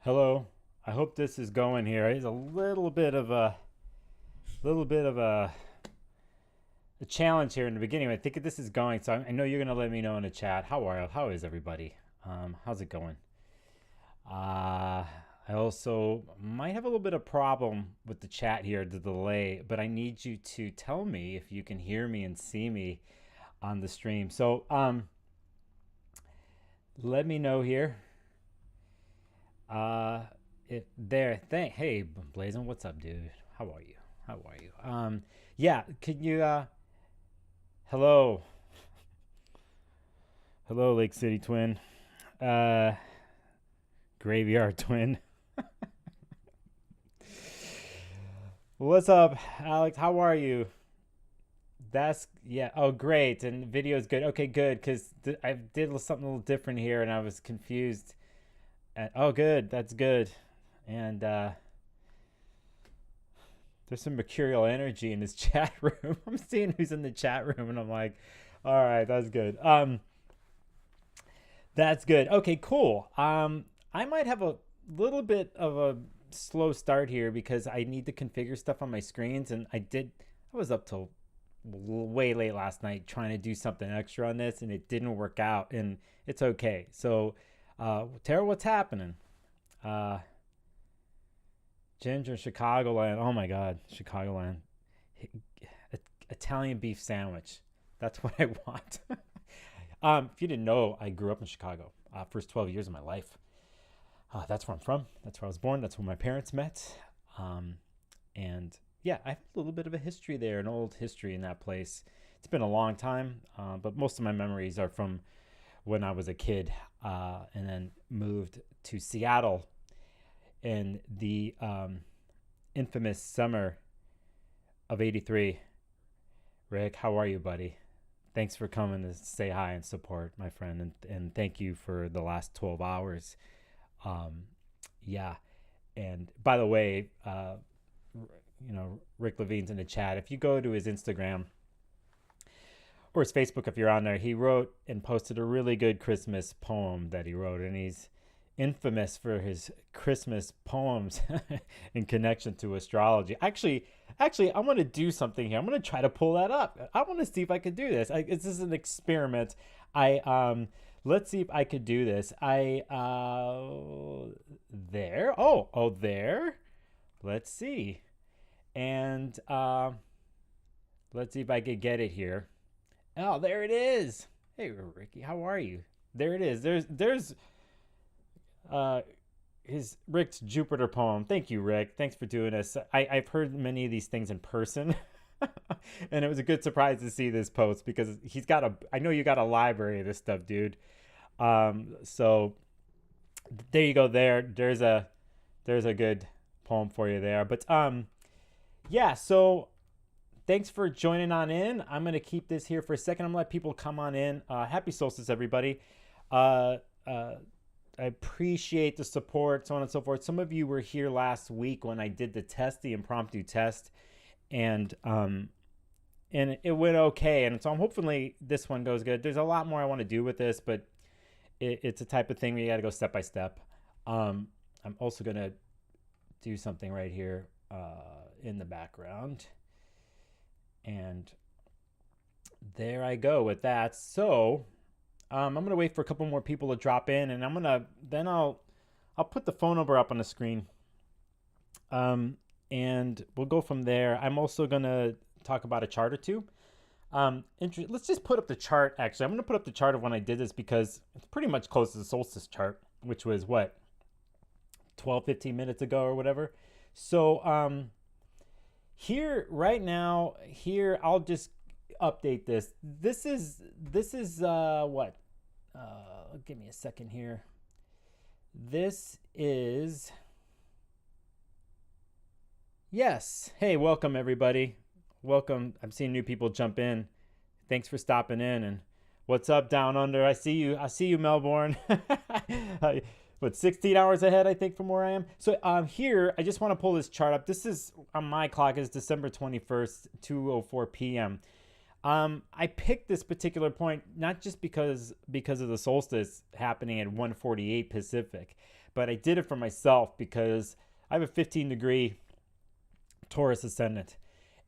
Hello. I hope this is going here. It's a little bit of a challenge here in the beginning. I think this is going, so I know you're gonna let me know in the chat. How is everybody? How's it going? I also might have a little bit of problem with the chat here, the delay, but I need you to tell me if you can hear me and see me on the stream. So let me know here. If there, hey, Blazin, what's up, dude? How are you? How are you? Yeah, can you, hello, hello, Lake City Twin, uh, Graveyard Twin. What's up, Alex? How are you? That's, yeah, oh, great, and video is good. Okay, good, because I did something a little different here, and I was confused. Oh, good, that's good, and, there's some mercurial energy in this chat room. I'm seeing who's in the chat room, and I'm like, all right, that's good. That's good. Okay, cool. I might have a little bit of a slow start here because I need to configure stuff on my screens, and I was up till way late last night trying to do something extra on this, and it didn't work out, and it's okay. So, Tara, what's happening? Ginger, Chicagoland. Oh my God, Chicagoland. Italian beef sandwich. That's what I want. If you didn't know, I grew up in Chicago. First 12 years of my life. That's where I'm from. That's where I was born. That's where my parents met. And yeah, I have a little bit of a history there, an old history in that place. It's been a long time, but most of my memories are from when I was a kid, and then moved to Seattle in the infamous summer of '83. Rick, how are you, buddy? Thanks for coming to say hi and support, my friend, and thank you for the last 12 hours. Yeah, and by the way, Rick Levine's in the chat. If you go to his Instagram or his Facebook, if you're on there, he wrote and posted a really good Christmas poem that he wrote, and he's infamous for his Christmas poems in connection to astrology. Actually, I want to do something here. I'm going to try to pull that up. I want to see if I could do this. This is an experiment. Let's see if I could do this. There. Oh, there. Let's see. And let's see if I could get it here. Oh, there it is. Hey, Ricky, how are you? There it is. There's his Rick's Jupiter poem. Thank you, Rick. Thanks for doing this. I've heard many of these things in person. And it was a good surprise to see this post because I know you got a library of this stuff, dude. So there you go. There's a good poem for you there. But yeah, so thanks for joining on in. I'm going to keep this here for a second. I'm going to let people come on in. Happy solstice, everybody. I appreciate the support, so on and so forth. Some of you were here last week when I did the impromptu test, and it went okay. And so I'm hopefully this one goes good. There's a lot more I want to do with this, but it's a type of thing where you got to go step by step. I'm also gonna do something right here in the background, and there I go with that. So I'm gonna wait for a couple more people to drop in, and I'll put the phone number up on the screen, and we'll go from there. I'm also gonna talk about a chart or two. Let's just put up the chart. Actually, I'm gonna put up the chart of when I did this because it's pretty much close to the solstice chart, which was what, 12-15 minutes ago or whatever. So here right now, I'll just update this. This is what? Give me a second here. This is, yes. Hey, welcome everybody. Welcome. I'm seeing new people jump in. Thanks for stopping in. And what's up down under? I see you, Melbourne. What, 16 hours ahead, I think, from where I am. So here, I just want to pull this chart up. This is, on my clock, is December 21st, 2:04 p.m. I picked this particular point not just because of the solstice happening at 1:48 Pacific, but I did it for myself because I have a 15-degree Taurus ascendant,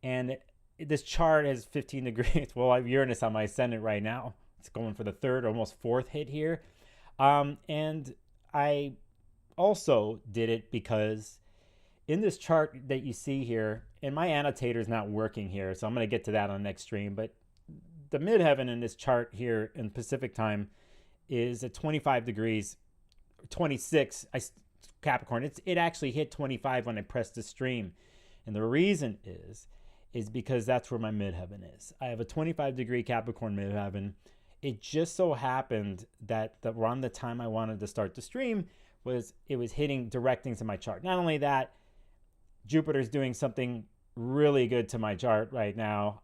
and this chart has 15 degrees. Well, I have Uranus on my ascendant right now. It's going for the third, almost fourth hit here. And I also did it because in this chart that you see here, and my annotator is not working here, so I'm going to get to that on next stream, but the midheaven in this chart here in Pacific time is at 25 degrees, 26, Capricorn. It actually hit 25 when I pressed the stream. And the reason is because that's where my midheaven is. I have a 25-degree Capricorn midheaven. It just so happened that around the time I wanted to start the stream it was hitting direct into my chart. Not only that, Jupiter's doing something really good to my chart right now.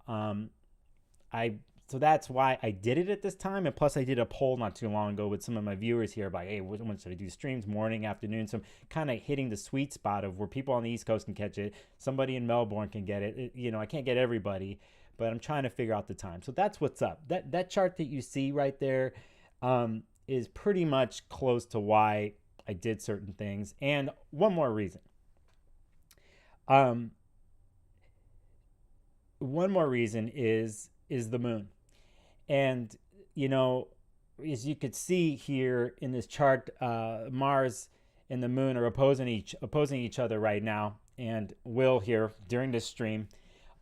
So that's why I did it at this time. And plus I did a poll not too long ago with some of my viewers here about, hey, when should I do streams? Morning, afternoon? So I'm kind of hitting the sweet spot of where people on the East Coast can catch it. Somebody in Melbourne can get it. I can't get everybody, but I'm trying to figure out the time. So that's what's up. That chart that you see right there is pretty much close to why I did certain things. And one more reason. One more reason is the moon. And, as you could see here in this chart, Mars and the moon are opposing each other right now, and will here during this stream.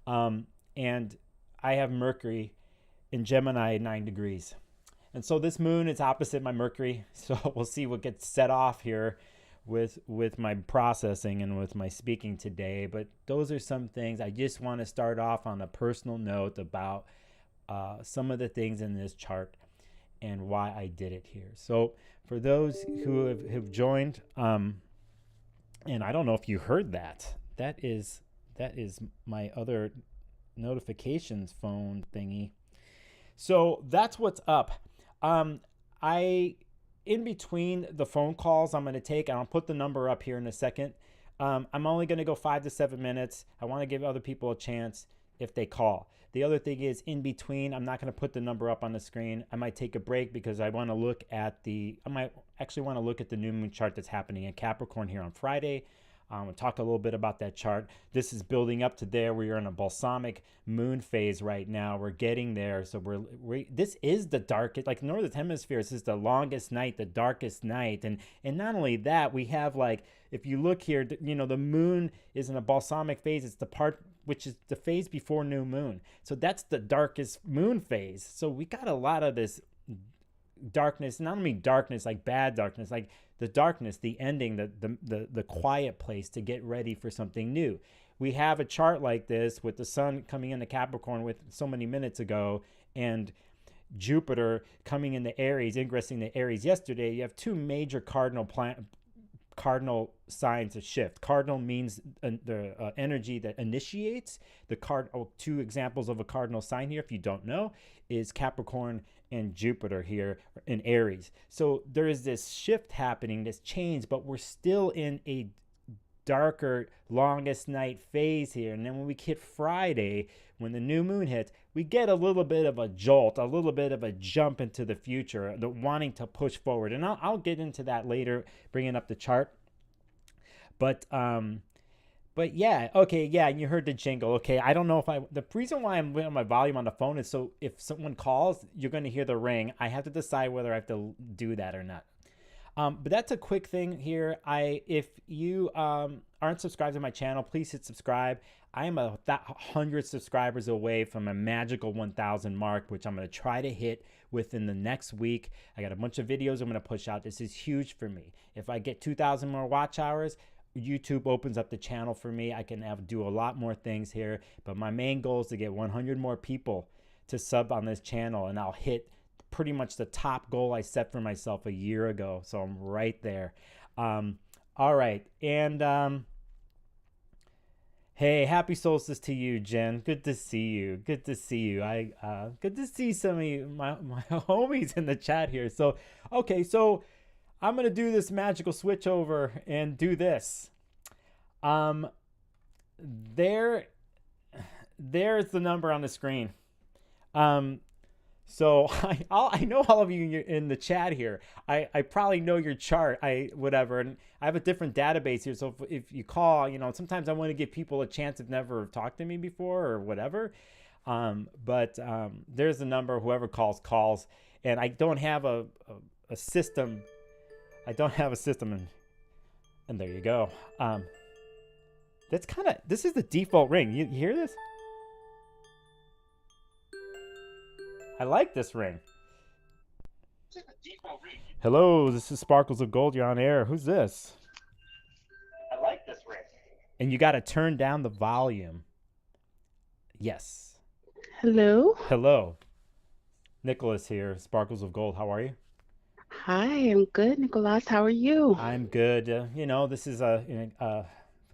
And I have Mercury in Gemini at 9 degrees. And so this moon is opposite my Mercury. So we'll see what gets set off here with my processing and with my speaking today. But those are some things. I just want to start off on a personal note about some of the things in this chart and why I did it here. So for those who have joined, and I don't know if you heard that is my other notifications phone thingy. So that's what's up. In between the phone calls I'm going to take, and I'll put the number up here in a second. I'm only going to go 5 to 7 minutes. I want to give other people a chance if they call. The other thing is, in between, I'm not going to put the number up on the screen. I might take a break because I want to look at the new moon chart that's happening in Capricorn here on Friday. We'll talk a little bit about that chart. This is building up to there. We are in a balsamic moon phase right now. We're getting there. So this is the darkest, like Northern Hemisphere, this is the longest night, the darkest night. And not only that, we have, like, if you look here, the moon is in a balsamic phase. It's the part which is the phase before new moon. So that's the darkest moon phase. So we got a lot of this darkness, not only darkness, like bad darkness, like the darkness, the ending, the quiet place to get ready for something new. We have a chart like this with the sun coming into Capricorn with so many minutes ago, and Jupiter coming into Aries, ingressing the Aries yesterday. You have two major cardinal signs to shift. Cardinal means the energy that initiates. Two examples of a cardinal sign here, if you don't know, is Capricorn and Jupiter here in Aries. So there is this shift happening, this change, but we're still in a darker, longest night phase here. And then when we hit Friday, when the new moon hits, we get a little bit of a jolt, a little bit of a jump into the future, the wanting to push forward. And I'll get into that later, bringing up the chart. But yeah, okay, yeah, you heard the jingle. Okay, I don't know if the reason why I'm with my volume on the phone is so if someone calls, you're going to hear the ring. I have to decide whether I have to do that or not. But that's a quick thing here. If you aren't subscribed to my channel, please hit subscribe. I am 100 subscribers away from a magical 1,000 mark, which I'm going to try to hit within the next week. I got a bunch of videos I'm going to push out. This is huge for me. If I get 2,000 more watch hours, YouTube opens up the channel for me. I can do a lot more things here. But my main goal is to get 100 more people to sub on this channel, and I'll hit pretty much the top goal I set for myself a year ago. So I'm right there. All right. And hey, happy solstice to you, Jen. Good to see you. Good to see you. Good to see some of you, my homies in the chat here. So, okay. So I'm going to do this magical switch over and do this. There's the number on the screen. So I know all of you in the chat here. I probably know your chart. Whatever, and I have a different database here. So if you call, sometimes I want to give people a chance if never talked to me before or whatever. But there's a number. Whoever calls, and I don't have a system. I don't have a system, and there you go. This is the default ring. You hear this? I like this ring. Hello, this is Sparkles of Gold. You're on air. Who's this? I like this ring. And you got to turn down the volume. Yes. Hello. Hello. Nicholas here, Sparkles of Gold. How are you? Hi, I'm good, Nicholas. How are you? I'm good. This is a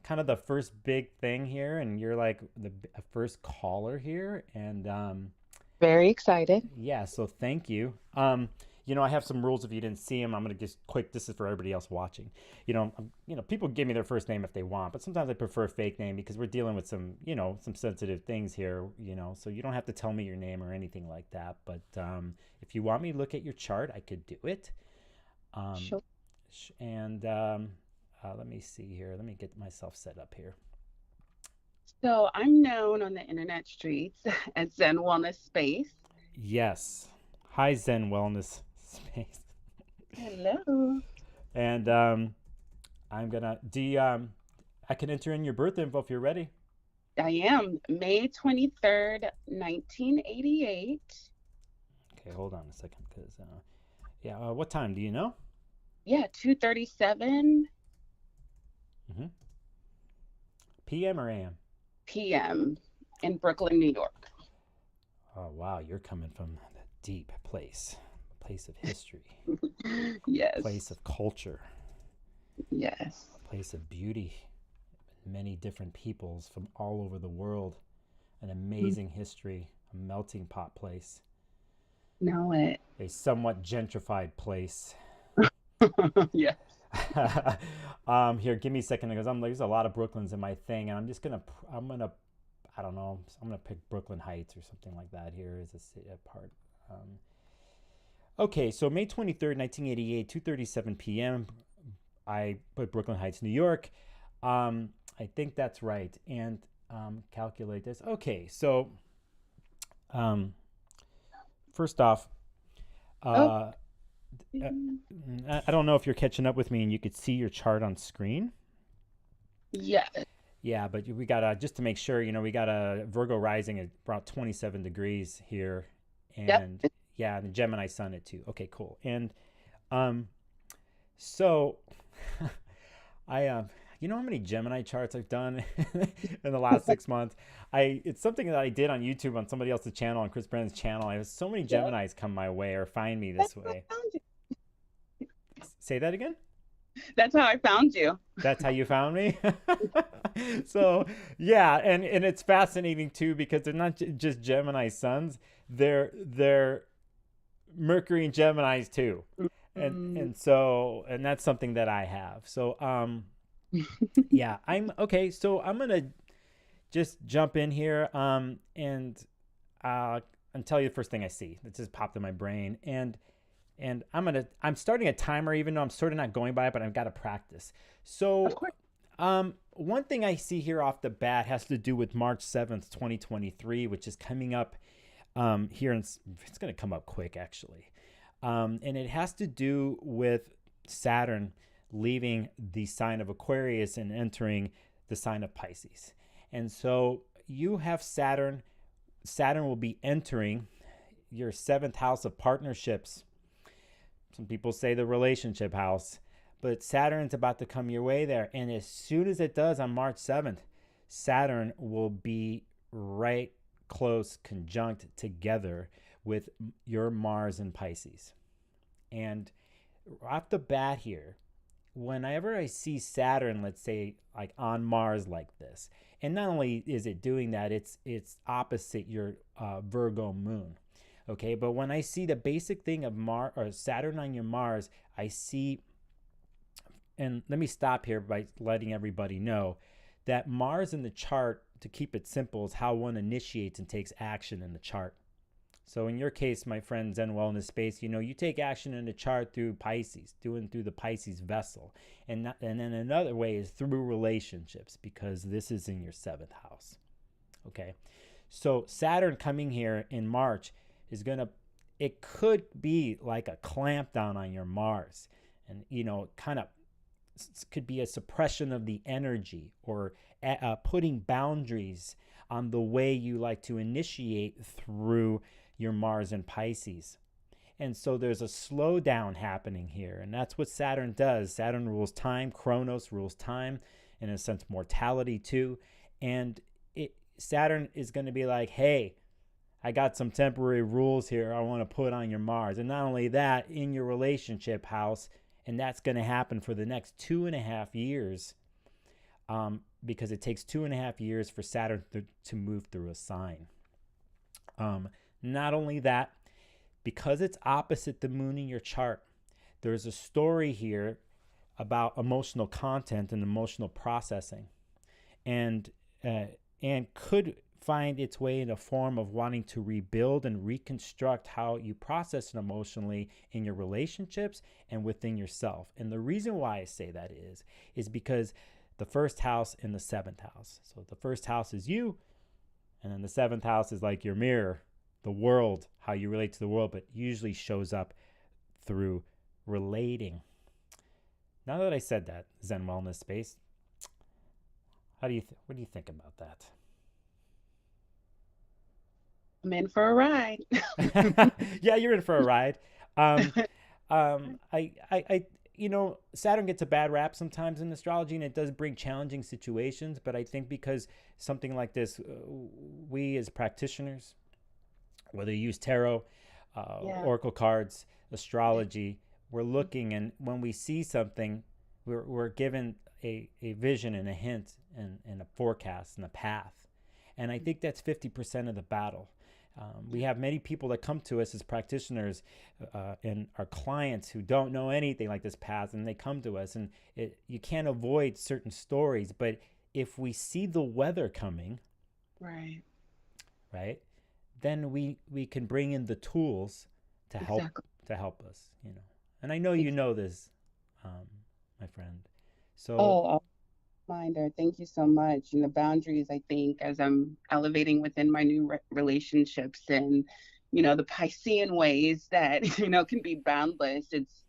kind of the first big thing here, and you're like the first caller here, and Very excited. yeah, so thank you. I have some rules. If you didn't see them, I'm gonna just quick. This is for everybody else watching. People give me their first name if they want, but sometimes I prefer a fake name because we're dealing with some sensitive things here. So you don't have to tell me your name or anything like that. But if you want me to look at your chart, I could do it. Sure. And let me see here. Let me get myself set up here. So I'm known on the internet streets as Zen Wellness Space. Yes. Hi, Zen Wellness Space. Hello. And I'm gonna I can enter in your birth info if you're ready. I am May 23rd, 1988. Okay, hold on a second, because what time do you know? Yeah, 2:37 PM or AM? p.m. in Brooklyn, New York. Oh wow, you're coming from the deep place of history, Yes. place of culture, Yes. place of beauty, many different peoples from all over the world, an amazing history, a melting pot place, Know it. a somewhat gentrified place. Yes. Here, give me a second, because there's a lot of Brooklyns in my thing, and I don't know, I'm gonna pick Brooklyn Heights or something like that here as a part. Okay, so May 23rd, 1988, 2:37 p.m. I put Brooklyn Heights, New York. I think that's right, and calculate this. Okay, so first off, Oh. I don't know if you're catching up with me and you could see your chart on screen. Yeah. Yeah, but we got just to make sure, we got a Virgo rising at about 27 degrees here. And Yep. yeah, and the Gemini sun at 2. Okay, cool. And so you know how many Gemini charts I've done in the last 6 months? It's something that I did on YouTube on somebody else's channel, on Chris Brennan's channel. I have so many Yep. Geminis come my way or find me That's this how I way. found you. Say that again? That's how I found you. That's how you found me. So yeah, and it's fascinating too, because they're not just Gemini suns, they're Mercury and Geminis too, and so, and that's something that I have. So yeah, I'm okay. So I'm gonna just jump in here and tell you the first thing I see that just popped in my brain. And I'm starting a timer, even though I'm sort of not going by it, but I've got to practice. So Of course. one thing I see here off the bat has to do with March 7th, 2023, which is coming up here. And it's going to come up quick, actually. And it has to do with Saturn leaving the sign of Aquarius and entering the sign of Pisces. And so you have Saturn. Saturn will be entering your 7th house of partnerships. Some people say the relationship house, but Saturn's about to come your way there. And as soon as it does on March 7th, Saturn will be right close conjunct together with your Mars in Pisces. And off the bat here, whenever I see Saturn, let's say like on Mars like this, and not only is it doing that, it's opposite your Virgo moon. Okay, but when I see the basic thing of Mars or Saturn on your Mars, I see, and let me stop here by letting everybody know that Mars in the chart, to keep it simple, is how one initiates and takes action in the chart. So in your case, my friend Zen Wellness Space, you take action in the chart through Pisces, through the Pisces vessel. And then another way is through relationships, because this is in your 7th house. Okay. So Saturn coming here in March is it could be like a clamp down on your Mars, and, kind of could be a suppression of the energy, or putting boundaries on the way you like to initiate through your Mars and Pisces. And so there's a slowdown happening here. And that's what Saturn does. Saturn rules time. Chronos rules time, in a sense, mortality too. And Saturn is going to be like, hey, I got some temporary rules here I want to put on your Mars. And not only that, in your relationship house. And that's going to happen for the next 2.5 years, because it takes 2.5 years for Saturn to move through a sign. Not only that, because it's opposite the moon in your chart, there's a story here about emotional content and emotional processing, and could find its way in a form of wanting to rebuild and reconstruct how you process it emotionally in your relationships and within yourself. And the reason why I say that is because the 1st house and the 7th house. So the 1st house is you, and then the 7th house is like your mirror, the world, how you relate to the world, but usually shows up through relating. Now that I said that, Zen Wellness Space, what do you think about that? I'm in for a ride. Yeah, you're in for a ride. Saturn gets a bad rap sometimes in astrology, and it does bring challenging situations. But I think because something like this, we as practitioners, whether you use tarot, oracle cards, astrology, we're looking, and when we see something, we're given a vision and a hint and a forecast and a path. And I think that's 50% of the battle. We have many people that come to us as practitioners and our clients who don't know anything like this path, and they come to us, and you can't avoid certain stories. But if we see the weather coming, right, then we can bring in the tools to help us. And I know you know this, my friend. So reminder. Thank you so much. And the boundaries, I think, as I'm elevating within my new relationships, and the Piscean ways that can be boundless. It's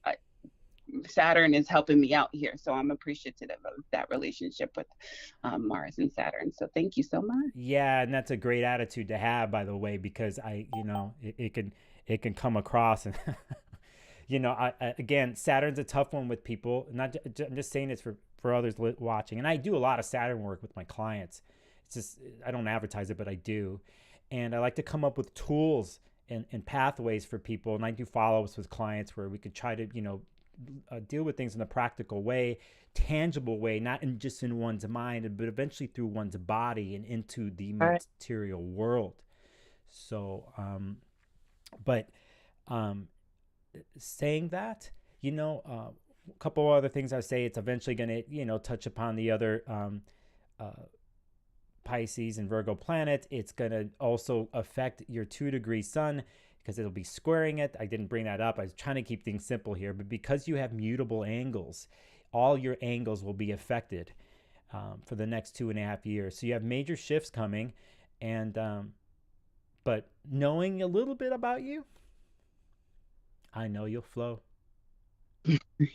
Saturn is helping me out here, so I'm appreciative of that relationship with Mars and Saturn. So thank you so much. Yeah, and that's a great attitude to have, by the way, because it can come across and. Again, Saturn's a tough one with people. I'm just saying this for others watching. And I do a lot of Saturn work with my clients. It's just, I don't advertise it, but I do. And I like to come up with tools and pathways for people. And I do follow-ups with clients where we could try to, deal with things in a practical way, tangible way, not just in one's mind, but eventually through one's body and into the material world. So, saying that, a couple other things I say, it's eventually going to, touch upon the other Pisces and Virgo planet. It's going to also affect your 2-degree sun, because it'll be squaring it. I didn't bring that up. I was trying to keep things simple here, but because you have mutable angles, all your angles will be affected for the next 2.5 years. So you have major shifts coming, and but knowing a little bit about you, I know you'll flow.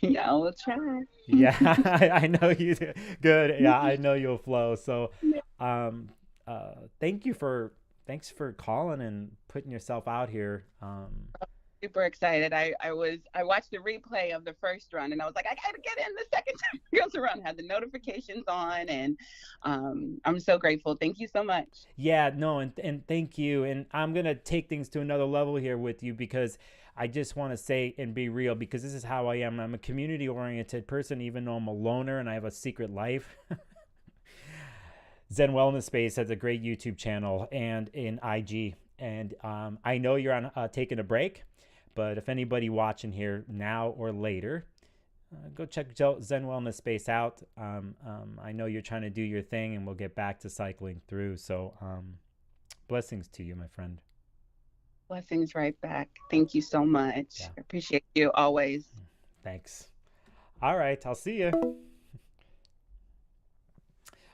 Yeah, we'll try. Yeah, I know you do. Good. Yeah, I know you'll flow. So, thanks for calling and putting yourself out here. Super excited. I watched the replay of the first run, and I was like, I gotta get in the second time it goes around. Had the notifications on, and I'm so grateful. Thank you so much. Yeah, no, and thank you. And I'm gonna take things to another level here with you, because I just want to say and be real, because this is how I am. I'm a community-oriented person, even though I'm a loner and I have a secret life. Zen Wellness Space has a great YouTube channel and in IG. And I know you're on taking a break, but if anybody watching here now or later, go check Zen Wellness Space out. I know you're trying to do your thing, and we'll get back to cycling through. So blessings to you, my friend. Blessings right back. Thank you so much. Yeah. Appreciate you always. Thanks. All right. I'll see you.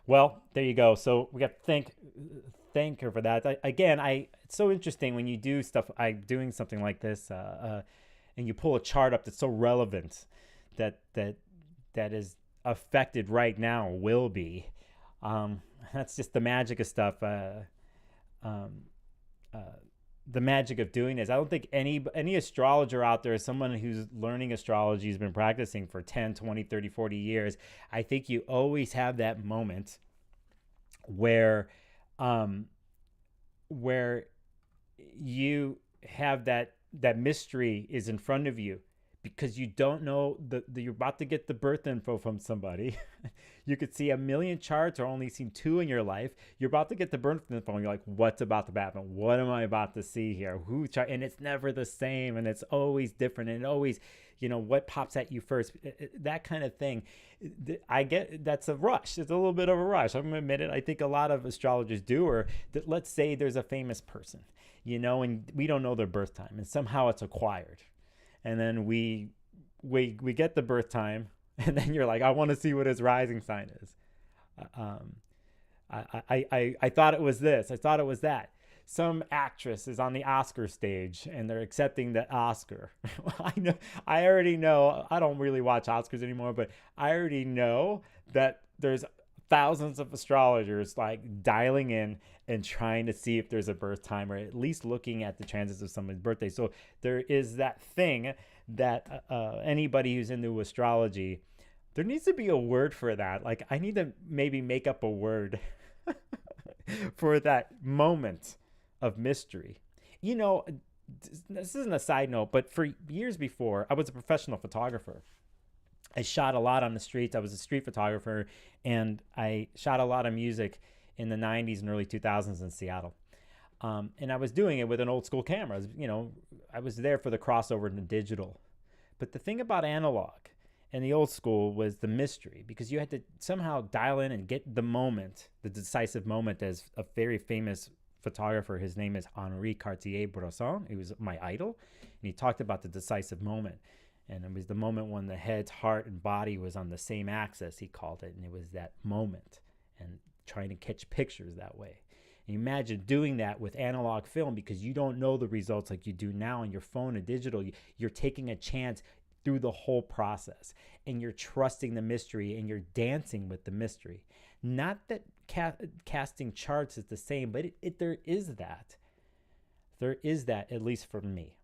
Well, there you go. So we got to thank her for that. Again, it's so interesting when you do stuff. I'm doing something like this, and you pull a chart up that's so relevant, that is affected right now, will be. That's just the magic of stuff. Um, uh, the magic of doing this. I don't think any astrologer out there, someone who's learning astrology, has been practicing for 10, 20, 30, 40 years. I think you always have that moment where where you have that mystery is in front of you, because you don't know you're about to get the birth info from somebody. You could see a million charts or only seen two in your life. You're about to get the birth info and you're like, what's about to happen? What am I about to see here? And it's never the same, and it's always different, and always, what pops at you first, that kind of thing. I get that's a rush. It's a little bit of a rush. I'm gonna admit it. I think a lot of astrologers do, or that, let's say there's a famous person, and we don't know their birth time, and somehow it's acquired. And then we get the birth time, and then you're like, I want to see what his rising sign is. I thought it was this. I thought it was that. Some actress is on the Oscar stage and they're accepting the Oscar. I already know. I don't really watch Oscars anymore, but I already know that there's thousands of astrologers like dialing in and trying to see if there's a birth time, or at least looking at the transits of someone's birthday. So there is that thing that anybody who's into astrology, there needs to be a word for that. Like, I need to maybe make up a word for that moment of mystery. This isn't a side note, but for years before, I was a professional photographer. I shot a lot on the streets. I was a street photographer, and I shot a lot of music in the 90s and early 2000s in Seattle. And I was doing it with an old school camera. I was there for the crossover into digital. But the thing about analog and the old school was the mystery, because you had to somehow dial in and get the moment, the decisive moment. As a very famous photographer, his name is Henri Cartier-Bresson. He was my idol, and he talked about the decisive moment. And it was the moment when the head, heart, and body was on the same axis, he called it. And it was that moment, and trying to catch pictures that way. And imagine doing that with analog film, because you don't know the results like you do now on your phone and digital. You're taking a chance through the whole process, and you're trusting the mystery, and you're dancing with the mystery. Not that casting charts is the same, but there is that. There is that, at least for me.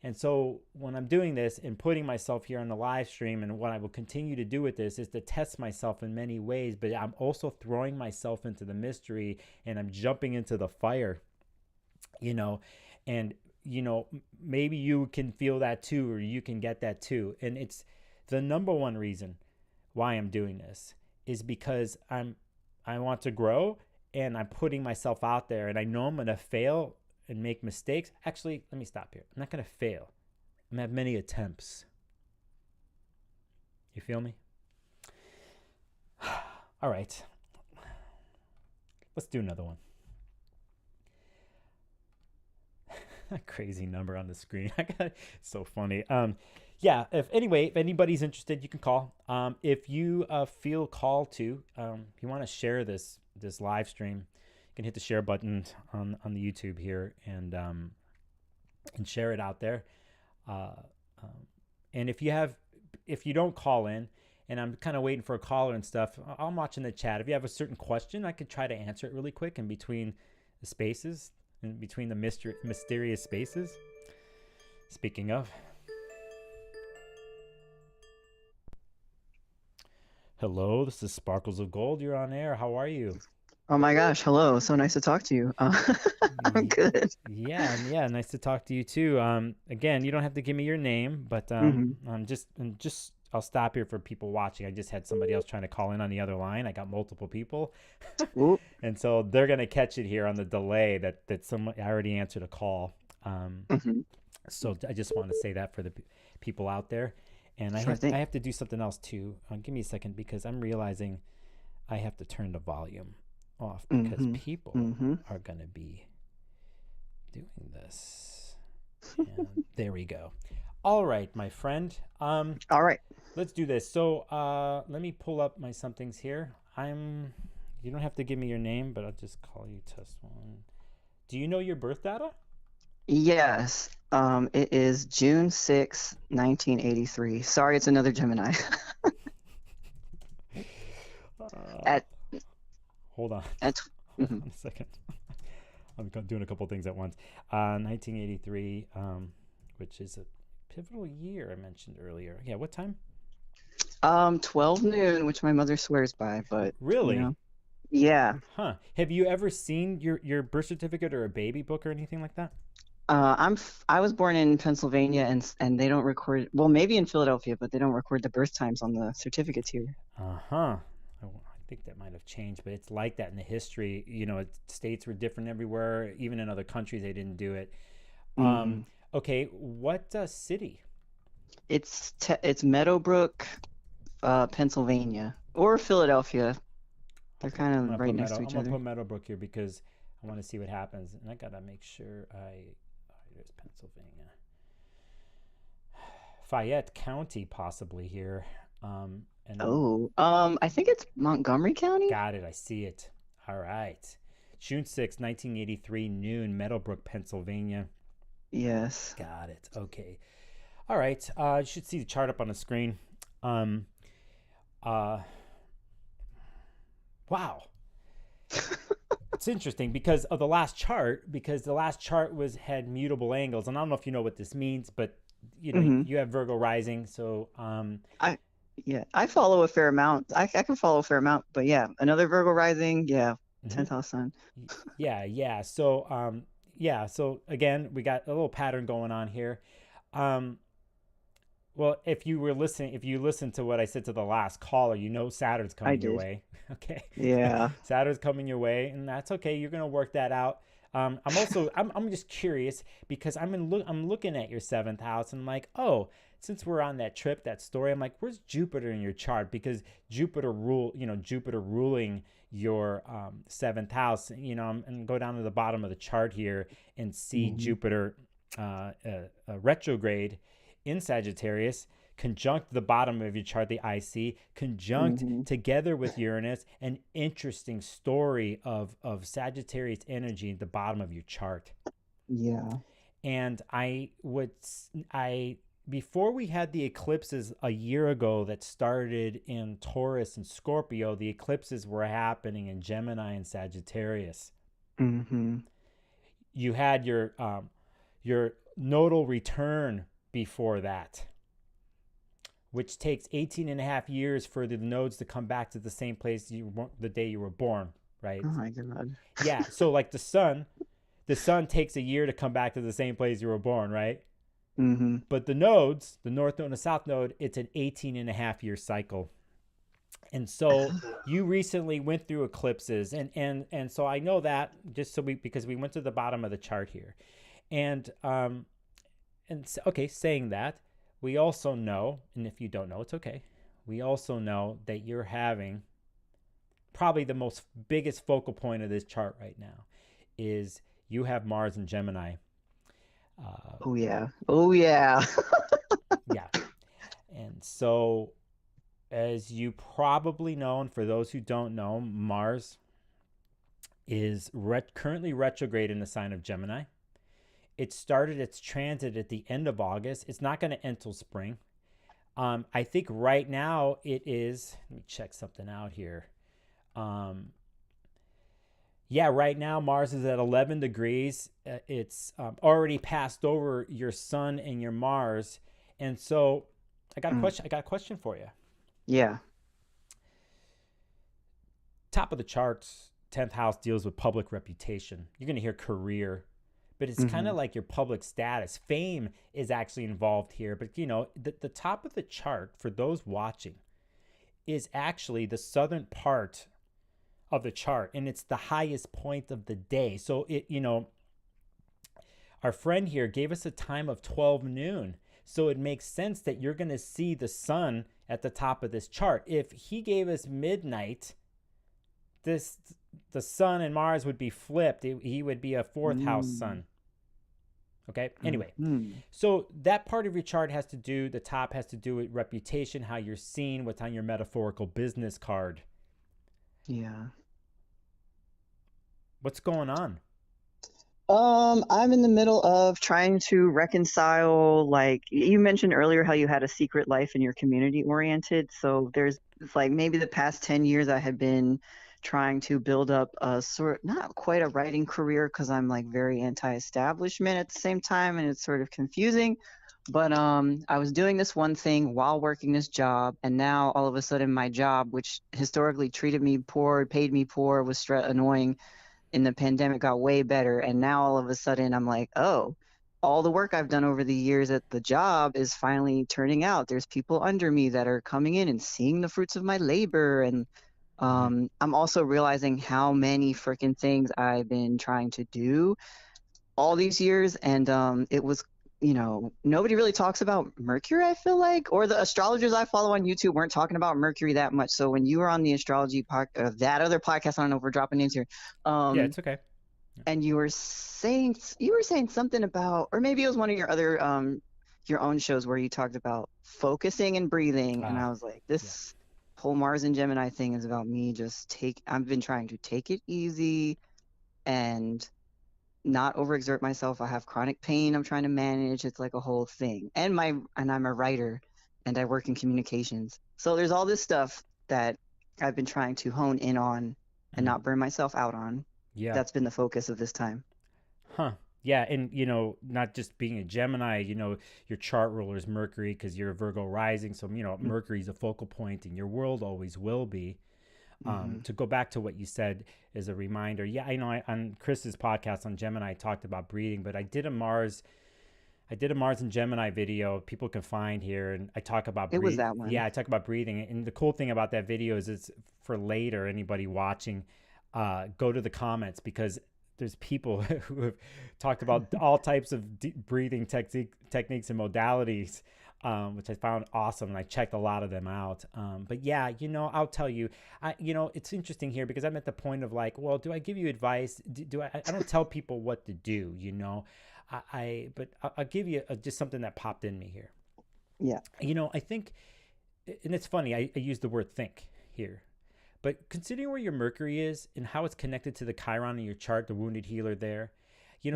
And so when I'm doing this and putting myself here on the live stream, and what I will continue to do with this is to test myself in many ways, but I'm also throwing myself into the mystery, and I'm jumping into the fire, and maybe you can feel that too, or you can get that too. And it's the number one reason why I'm doing this is because I want to grow, and I'm putting myself out there, and I know I'm going to fail and make mistakes. Actually, let me stop here. I'm not going to fail. I'm going to have many attempts. You feel me? All right. Let's do another one. Crazy number on the screen. It's so funny. If anybody's interested, you can call. If you feel called to, if you want to share this live stream, you can hit the share button on the YouTube here, and share it out there. And if you don't call in, and I'm kind of waiting for a caller and stuff, I'm watching the chat. If you have a certain question, I could try to answer it really quick in between the spaces, in between the mysterious spaces. Speaking of. Hello, this is Sparkles of Gold. You're on air. How are you? Oh my gosh, hello. So nice to talk to you. I'm good. Yeah, nice to talk to you too. Again, you don't have to give me your name, but I'm just I'll stop here for people watching. I just had somebody else trying to call in on the other line. I got multiple people. And so they're going to catch it here on the delay that someone I already answered a call. So I just want to say that for the people out there. And I have to do something else too. Give me a second, because I'm realizing I have to turn the volume off, because people are going to be doing this. And there we go. All right, my friend. All right. Let's do this. So let me pull up my somethings here. You don't have to give me your name, but I'll just call you Test One. Do you know your birth data? Yes. It is June 6, 1983. Sorry, it's another Gemini. At Hold on. at Hold on a second. I'm doing a couple things at once. 1983, which is a pivotal year I mentioned earlier. Yeah, what time? 12 noon, which my mother swears by, but Really? Yeah. Huh. Have you ever seen your birth certificate or a baby book or anything like that? I was born in Pennsylvania, and they don't record, well, maybe in Philadelphia, but they don't record the birth times on the certificates here. Uh-huh. I think that might have changed, but it's like that in the history. States were different everywhere. Even in other countries, they didn't do it. Okay, what city? It's Meadowbrook, Pennsylvania, or Philadelphia. They're kind of right next to each I'm other. gonna put Meadowbrook here because I want to see what happens, and I gotta make sure there's Pennsylvania, Fayette County, possibly here. I think it's Montgomery County. Got it. I see it. All right. June 6, 1983, noon, Meadowbrook, Pennsylvania. Yes. Got it. Okay. All right. You should see the chart up on the screen. Wow. It's interesting because of the last chart, had mutable angles. And I don't know if you know what this means, but you have Virgo rising. So I follow a fair amount. I can follow a fair amount, but yeah, another Virgo rising, 10th house sun. Yeah. So so again, we got a little pattern going on here. Well, if you listened to what I said to the last caller, Saturn's coming your way. Okay. Yeah. Saturn's coming your way, and that's okay. You're gonna work that out. I'm just curious because I'm looking at your 7th house, and I'm like, oh, since we're on that trip, that story, I'm like, where's Jupiter in your chart? Because Jupiter ruling your 7th house. And go down to the bottom of the chart here and see Jupiter retrograde in Sagittarius, conjunct the bottom of your chart, the IC, conjunct together with Uranus, an interesting story of Sagittarius energy at the bottom of your chart. Yeah. And before we had the eclipses a year ago that started in Taurus and Scorpio, the eclipses were happening in Gemini and Sagittarius. You had your nodal return before that, which takes 18 and a half years for the nodes to come back to the same place the day you were born, right? Oh my God. Yeah. So like the sun takes a year to come back to the same place you were born, right? But the nodes, the north node and the south node, it's an 18 and a half year cycle. And so you recently went through eclipses, and so I know that because we went to the bottom of the chart here. Saying that, we also know, and if you don't know, it's okay. We also know that you're having probably the biggest focal point of this chart right now is you have Mars in Gemini. Oh yeah. Yeah. And so, as you probably know, and for those who don't know, Mars is currently retrograde in the sign of Gemini. It started its transit at the end of August. It's not going to end till spring. I think right now it is, let me check something out here. Right now Mars is at 11 degrees. It's already passed over your sun and your Mars. And so I got a question for you. Yeah. Top of the charts, 10th house deals with public reputation. You're going to hear career, but it's kind of like your public status. Fame is actually involved here. But, the top of the chart for those watching is actually the southern part of the chart, and it's the highest point of the day. So, our friend here gave us a time of 12 noon. So it makes sense that you're going to see the sun at the top of this chart. If he gave us midnight, the sun and Mars would be flipped. He would be a 4th house sun. Okay. Anyway, Mm-hmm. so that part of your chart has to do, the top has to do with reputation, how you're seen, what's on your metaphorical business card. Yeah. What's going on? I'm in the middle of trying to reconcile, like you mentioned earlier how you had a secret life and you're community oriented. So it's like maybe the past 10 years I had been trying to build up a sort, not quite a writing career because I'm like very anti-establishment at the same time and it's sort of confusing. But I was doing this one thing while working this job, and now all of a sudden my job, which historically treated me poor, paid me poor, was annoying, in the pandemic got way better. And now all of a sudden I'm like, oh, all the work I've done over the years at the job is finally turning out. There's people under me that are coming in and seeing the fruits of my labor. And I'm also realizing how many freaking things I've been trying to do all these years. And it was, nobody really talks about Mercury, I feel like, or the astrologers I follow on YouTube weren't talking about Mercury that much. So when you were on the astrology that other podcast, I don't know if we're dropping names here. Yeah, it's okay. And you were saying something about, or maybe it was one of your own shows where you talked about focusing and breathing. And I was like, this whole Mars and Gemini thing is about me I've been trying to take it easy and not overexert myself. I have chronic pain I'm trying to manage. It's like a whole thing. And I'm a writer and I work in communications. So there's all this stuff that I've been trying to hone in on and not burn myself out on. Yeah. That's been the focus of this time. Huh. Yeah. And, not just being a Gemini, your chart ruler is Mercury because you're a Virgo rising. So, Mercury's a focal point and your world always will be. To go back to what you said as a reminder. Yeah, on Chris's podcast on Gemini, I talked about breathing, but I did a Mars and Gemini video people can find here. And I talk about breathing. It was that one. Yeah, I talk about breathing. And the cool thing about that video is it's for later, anybody watching, go to the comments because there's people who have talked about all types of deep breathing techniques and modalities, which I found awesome. And I checked a lot of them out. But yeah, I'll tell you, it's interesting here because I'm at the point of like, well, do I give you advice? I don't tell people what to do, but I'll give you just something that popped in me here. Yeah. I think, and it's funny, I use the word think here. But considering where your Mercury is and how it's connected to the Chiron in your chart, the wounded healer there,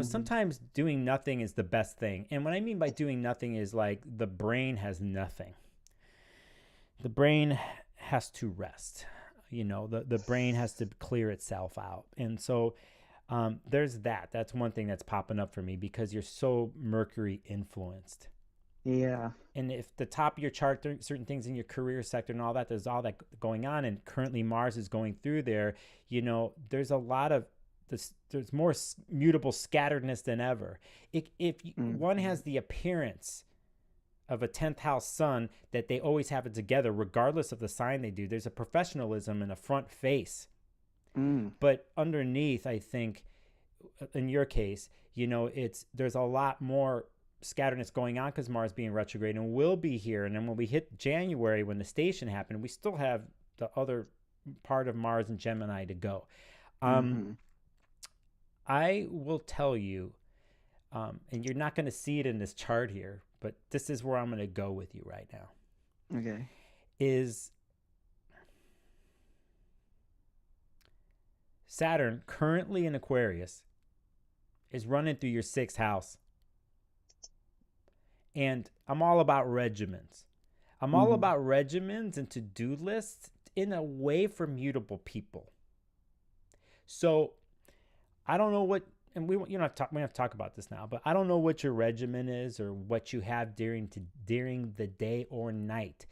sometimes doing nothing is the best thing. And what I mean by doing nothing is like the brain has nothing. The brain has to rest. The brain has to clear itself out. And so there's that. That's one thing that's popping up for me because you're so Mercury influenced. Yeah. And if the top of your chart, certain things in your career sector and all that, there's all that going on. And currently Mars is going through there, there's a lot of this, there's more mutable scatteredness than ever. If one has the appearance of a 10th house sun, that they always have it together, regardless of the sign they do, there's a professionalism and a front face. But underneath, I think in your case, there's a lot more scatteredness going on because Mars being retrograde and will be here. And then when we hit January, when the station happened, we still have the other part of Mars and Gemini to go. I will tell you, and you're not going to see it in this chart here, but this is where I'm going to go with you right now. Okay. Is Saturn, currently in Aquarius, is running through your 6th house. And I'm all about regimens. I'm all about regimens and to-do lists in a way for mutable people. So I don't know what, and we don't have to talk about this now, but I don't know what your regimen is or what you have during the day or night.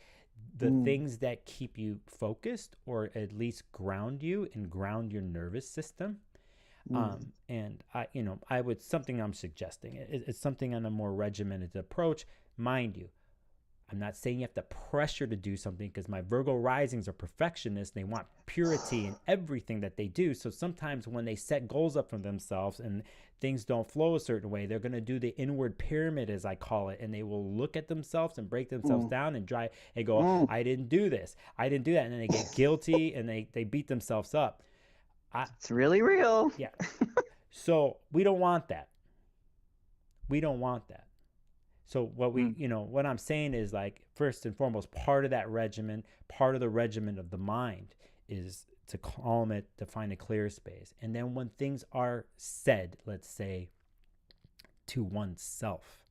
The things that keep you focused or at least ground you and ground your nervous system. And something I'm suggesting. It's something on a more regimented approach. Mind you, I'm not saying you have to pressure to do something because my Virgo risings are perfectionists. They want purity in everything that they do. So sometimes when they set goals up for themselves and things don't flow a certain way, they're going to do the inward pyramid, as I call it. And they will look at themselves and break themselves down and go, I didn't do this. I didn't do that. And then they get guilty and they beat themselves up. It's really real. Yeah. So we don't want that. We don't want that. So what what I'm saying is, like, first and foremost, part of that regimen, part of the regimen of the mind is to calm it, to find a clear space. And then when things are said, let's say, to oneself,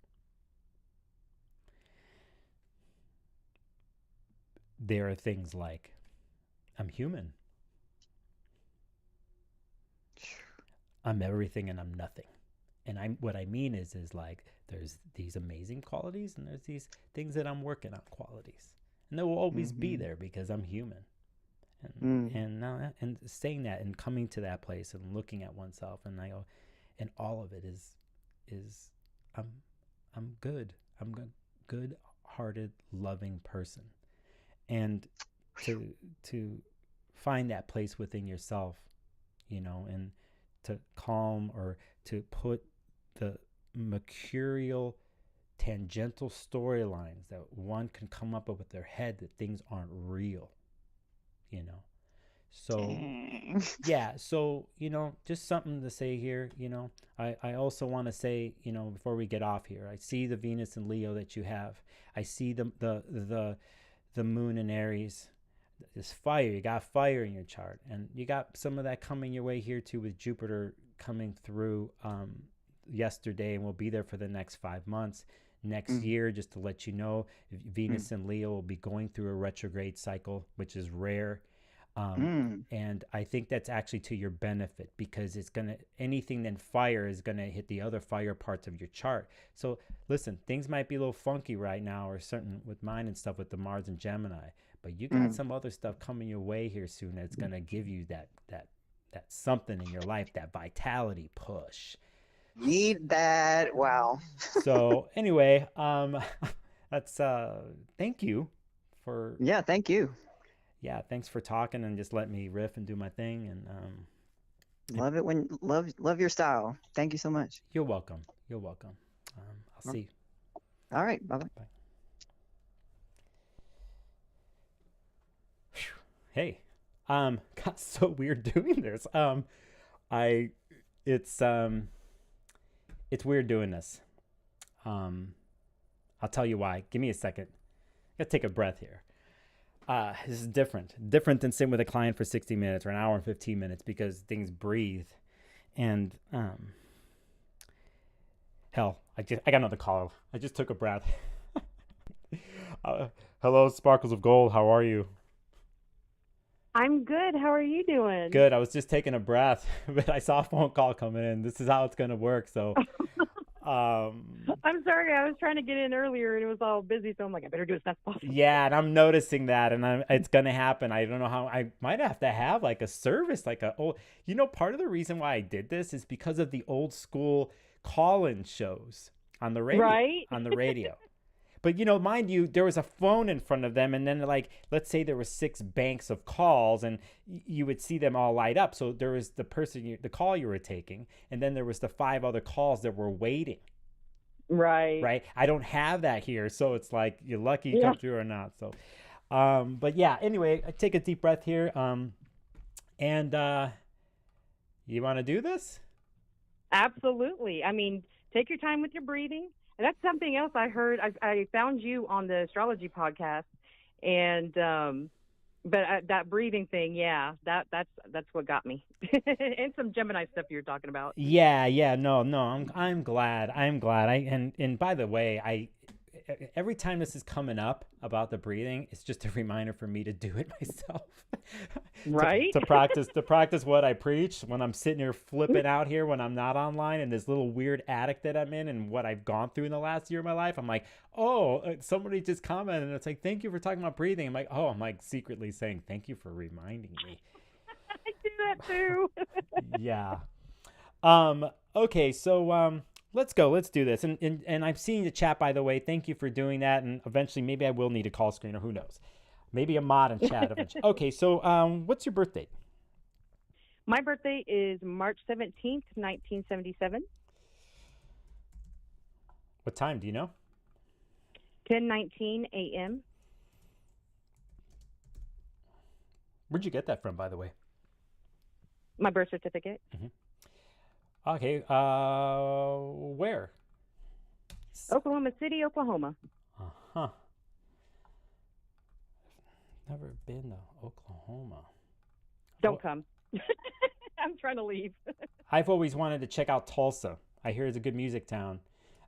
there are things like, I'm human. I'm everything and I'm nothing. And what I mean is like, there's these amazing qualities and there's these things that I'm working on qualities. And they will always be there because I'm human. And saying that and coming to that place and looking at oneself, and I go, and all of it is I'm good. I'm a good-hearted, loving person. And to find that place within yourself, and to calm or to put the mercurial tangential storylines that one can come up with their head that things aren't real, so yeah, so just something to say here. I also want to say, before we get off here, I see the Venus and Leo that you have. I see the moon in Aries. This fire, you got fire in your chart, and you got some of that coming your way here too, with Jupiter coming through yesterday, and will be there for the next 5 months. Next year, just to let you know, Venus and Leo will be going through a retrograde cycle, which is rare. And I think that's actually to your benefit, because anything then fire is gonna hit the other fire parts of your chart. So listen, things might be a little funky right now, or certain with mine and stuff with the Mars and Gemini, but you got some other stuff coming your way here soon that's gonna give you that something in your life, that vitality push. Need that. Wow. So anyway, that's thank you for. Yeah, thank you. Yeah, thanks for talking and just let me riff and do my thing. And love it when love your style. Thank you so much. You're welcome. You're welcome. I'll see you. All right. Bye-bye. Bye. Hey, got so weird doing this. It's weird doing this. I'll tell you why. Give me a second. I gotta take a breath here. This is different than sitting with a client for 60 minutes or an hour and 15 minutes, because things breathe. And hell, I got another call. I just took a breath. Hello, Sparkles of Gold. How are you? I'm good. How are you doing? Good. I was just taking a breath, but I saw a phone call coming in. This is how it's gonna work. So. I'm sorry, I was trying to get in earlier and it was all busy, so I'm like, I better do as fast as possible. Yeah, and I'm noticing that, and it's gonna happen. I don't know how. I might have to have like a service, like part of the reason why I did this is because of the old school call-in shows on the radio. Right? On the radio. But mind you, there was a phone in front of them, and then, like, let's say there were 6 banks of calls, and you would see them all light up. So there was the the call you were taking, and then there was the 5 other calls that were waiting. Right. Right. I don't have that here, so it's like you're lucky you come through or not. So, but yeah. Anyway, I take a deep breath here. And you want to do this? Absolutely. I mean, take your time with your breathing. And that's something else I heard. I found you on the astrology podcast, and but that breathing thing, yeah, that's what got me. And some Gemini stuff you were talking about. Yeah, no, I'm glad. And by the way, every time this is coming up about the breathing, it's just a reminder for me to do it myself. Right? to practice what I preach when I'm sitting here flipping out here when I'm not online, and this little weird attic that I'm in and what I've gone through in the last year of my life. I'm like, somebody just commented and it's like, thank you for talking about breathing. I'm like secretly saying, thank you for reminding me. I do that too. Yeah. Okay. So, let's go. Let's do this. And I've seen the chat, by the way. Thank you for doing that. And eventually, maybe I will need a call screener. Who knows? Maybe a mod in chat eventually. Okay. So, what's your birth date? My birthday is March 17th, 1977. What time? Do you know? 10:19 a.m. Where'd you get that from, by the way? My birth certificate. Mm-hmm. Okay. Where? Oklahoma City, Oklahoma. Uh-huh. Never been to Oklahoma. Don't come. I'm trying to leave. I've always wanted to check out Tulsa. I hear it's a good music town.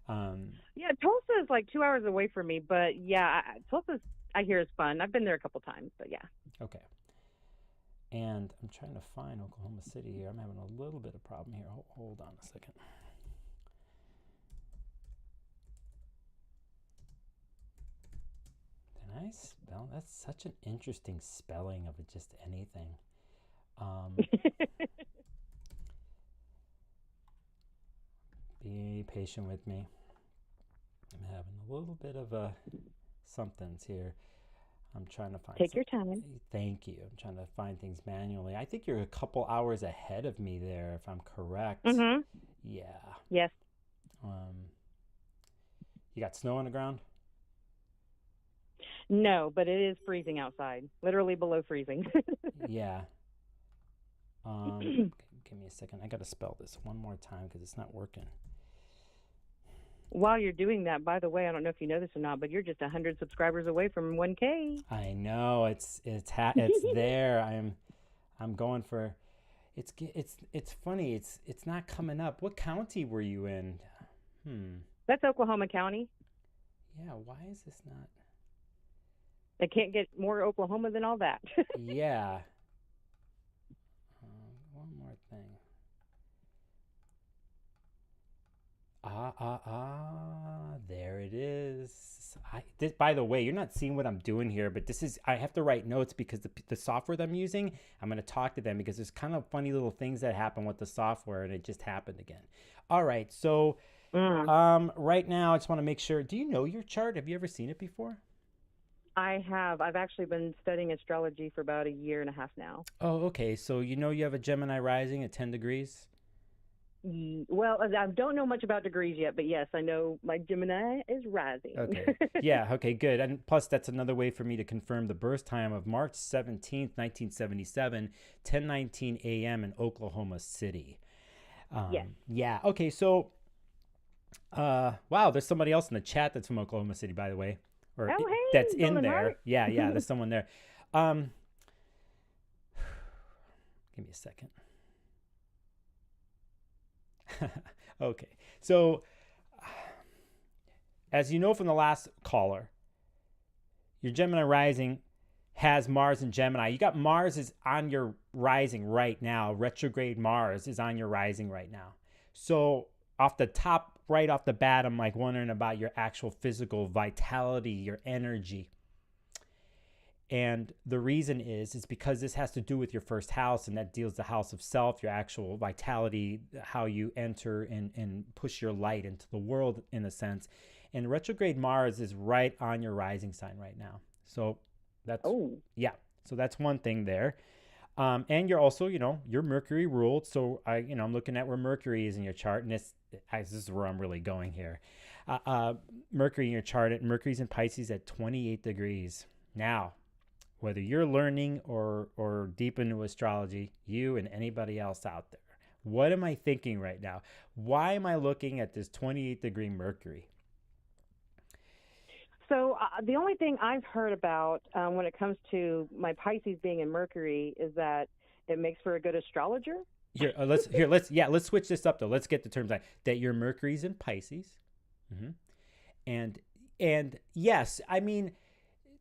Yeah, Tulsa is like 2 hours away from me, but yeah, Tulsa I hear is fun. I've been there a couple times, but yeah. Okay. And I'm trying to find Oklahoma City here. I'm having a little bit of problem here. Hold on a second. Did I spell? That's such an interesting spelling of just anything. Be patient with me. I'm having a little bit of a somethings here. I'm trying to find. Take your time. Thank you. I'm trying to find things manually. I think you're a couple hours ahead of me there, if I'm correct. Mm-hmm. Yeah. Yes. You got snow on the ground? No, but it is freezing outside. Literally below freezing. Yeah. Give me a second. I got to spell this one more time because it's not working. While you're doing that, by the way, I don't know if you know this or not, but you're just 100 subscribers away from 1K. I know it's there. I'm going for. It's funny. It's not coming up. What county were you in? That's Oklahoma County. Yeah. Why is this not? They can't get more Oklahoma than all that. Yeah. One more thing. There it is. By the way, you're not seeing what I'm doing here, but I have to write notes because the software that I'm using, I'm going to talk to them because there's kind of funny little things that happen with the software, and it just happened again. All right. So right now, I just want to make sure. Do you know your chart? Have you ever seen it before? I have. I've actually been studying astrology for about 1.5 years now. Oh, okay. So you have a Gemini rising at 10 degrees? Well, I don't know much about degrees yet, but yes, I know my Gemini is rising. Okay. Yeah, okay, good. And plus, that's another way for me to confirm the birth time of March 17th, 1977, 10:19 a.m. in Oklahoma City. Yes. Yeah, okay, so, wow, there's somebody else in the chat that's from Oklahoma City, by the way. Or hey, that's in Golden there. Heart. Yeah, there's someone there. Give me a second. Okay, so as you know from the last caller, your Gemini rising has Mars in Gemini. You got Mars is on your rising right now. Retrograde Mars is on your rising right now. So off the top, right off the bat, I'm like wondering about your actual physical vitality, your energy. And the reason is because this has to do with your first house, and that deals the house of self, your actual vitality, how you enter and push your light into the world in a sense. And retrograde Mars is right on your rising sign right now. So that's, yeah. So that's one thing there. And you're also, you're Mercury ruled. So I'm looking at where Mercury is in your chart, and this is where I'm really going here. Mercury in your chart, Mercury's in Pisces at 28 degrees. Now, whether you're learning or deep into astrology, you and anybody else out there, what am I thinking right now? Why am I looking at this 28-degree Mercury? So the only thing I've heard about when it comes to my Pisces being in Mercury is that it makes for a good astrologer. Let's switch this up though. Let's get the terms right. That your Mercury's in Pisces, and yes, I mean,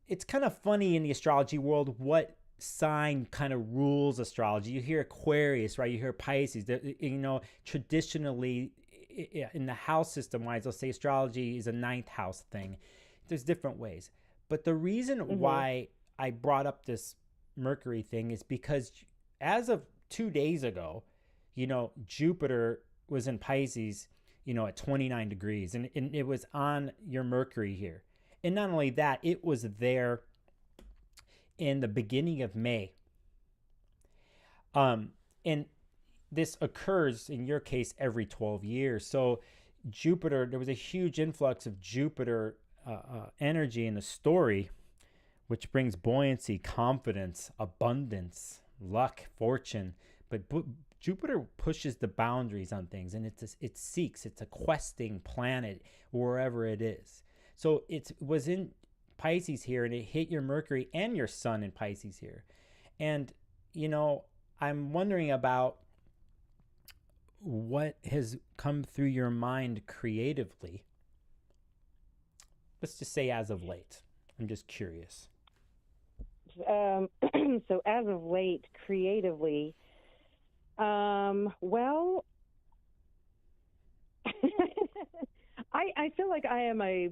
it's kind of funny in the astrology world what sign kind of rules astrology. You hear Aquarius, right? You hear Pisces. Traditionally in the house system wise, they'll say astrology is a 9th house thing. There's different ways. But the reason why I brought up this Mercury thing is because as of 2 days ago, Jupiter was in Pisces, at 29 degrees, and it was on your Mercury here. And not only that, it was there in the beginning of May. And this occurs, in your case, every 12 years. So Jupiter, there was a huge influx of Jupiter energy in the story, which brings buoyancy, confidence, abundance, luck, fortune. But Jupiter pushes the boundaries on things, and it's a questing planet wherever it is. So it was in Pisces here, and it hit your Mercury and your Sun in Pisces here. And, I'm wondering about what has come through your mind creatively. Let's just say as of late. I'm just curious. So as of late, creatively, well, I feel like I am a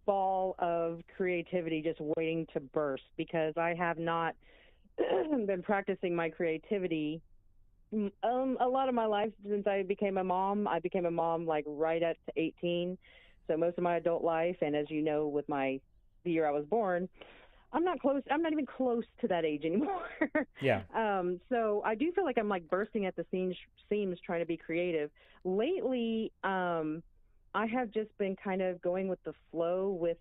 ball of creativity just waiting to burst, because I have not been practicing my creativity a lot of my life since I became a mom. I became a mom like right at 18, so most of my adult life. And as you know, with the year I was born, I'm not even close to that age anymore. Yeah. So I do feel like I'm like bursting at the seams trying to be creative. Lately, I have just been kind of going with the flow with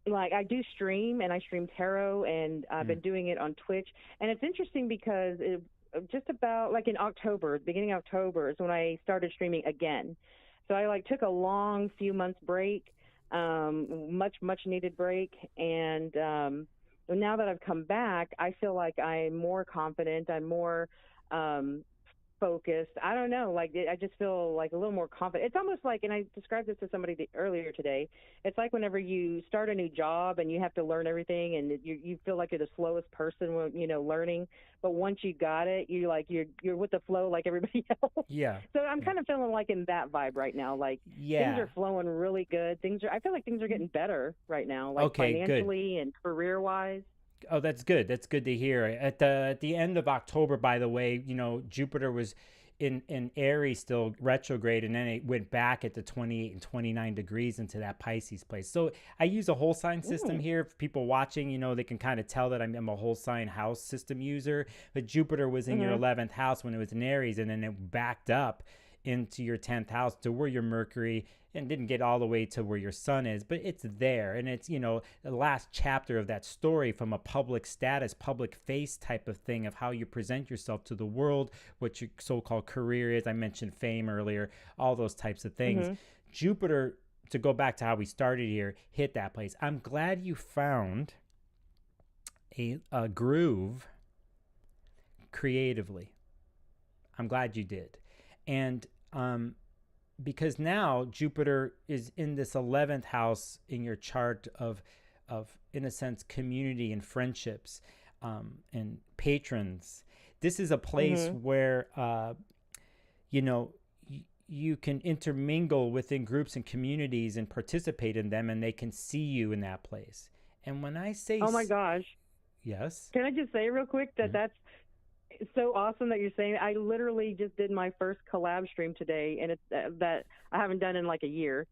like I do stream, and I stream tarot, and I've been doing it on Twitch. And it's interesting because just about like in October, beginning of October is when I started streaming again. So I like took a long few months break, much needed break. And now that I've come back, I feel like I'm more confident. I'm more focused. I don't know, like I just feel like a little more confident. It's almost like, and I described this to somebody earlier today, it's like whenever you start a new job and you have to learn everything, and you feel like you're the slowest person when, learning, but once you got it, you're with the flow like everybody else. Yeah. So I'm kind of feeling like in that vibe right now, like things are flowing really good. I feel like things are getting better right now, like financially and career wise. Oh, that's good. That's good to hear. At the end of October, by the way, Jupiter was in Aries still retrograde, and then it went back at the 28 and 29 degrees into that Pisces place. So I use a whole sign system here. For people watching, they can kind of tell that I'm a whole sign house system user. But Jupiter was in your 11th house when it was in Aries, and then it backed up into your 10th house to where your Mercury, and didn't get all the way to where your Sun is, but it's there. And it's, the last chapter of that story from a public status, public face type of thing of how you present yourself to the world, what your so-called career is. I mentioned fame earlier, all those types of things. Jupiter, to go back to how we started here, hit that place. I'm glad you found a groove creatively. I'm glad you did. And, because now Jupiter is in this 11th house in your chart of in a sense, community and friendships, and patrons. This is a place where, you can intermingle within groups and communities and participate in them, and they can see you in that place. And when I say, oh my gosh, yes, can I just say real quick that that's so awesome that you're saying. I literally just did my first collab stream today, and it's that I haven't done in like a year.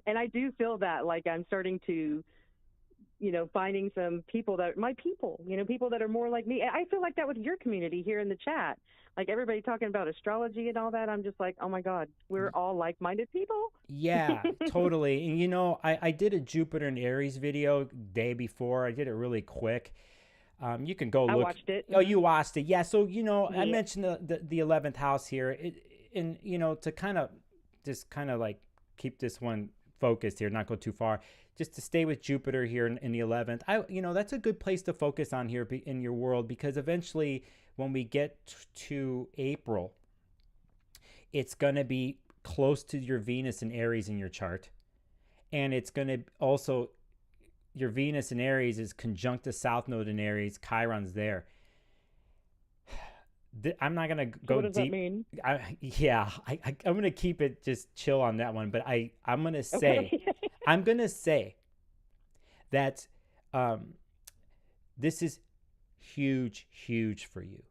And I do feel that like I'm starting to, finding some people that my people that are more like me. I feel like that with your community here in the chat, like everybody talking about astrology and all that. I'm just like, oh my God, we're all like-minded people. Yeah, totally. And I did a Jupiter and Aries video day before. I did it really quick. You can go look. I watched it. Oh, you watched it. Yeah. So, I mentioned the 11th house here, to kind of like keep this one focused here, not go too far, just to stay with Jupiter here in the 11th. That's a good place to focus on here in your world, because eventually when we get to April, it's going to be close to your Venus and Aries in your chart. And it's going to also, your Venus in Aries is conjunct the South Node in Aries. Chiron's there. I'm not going to go deep. What does that mean? I'm going to keep it just chill on that one. But I'm going to say, I'm going to say that this is huge, huge for you.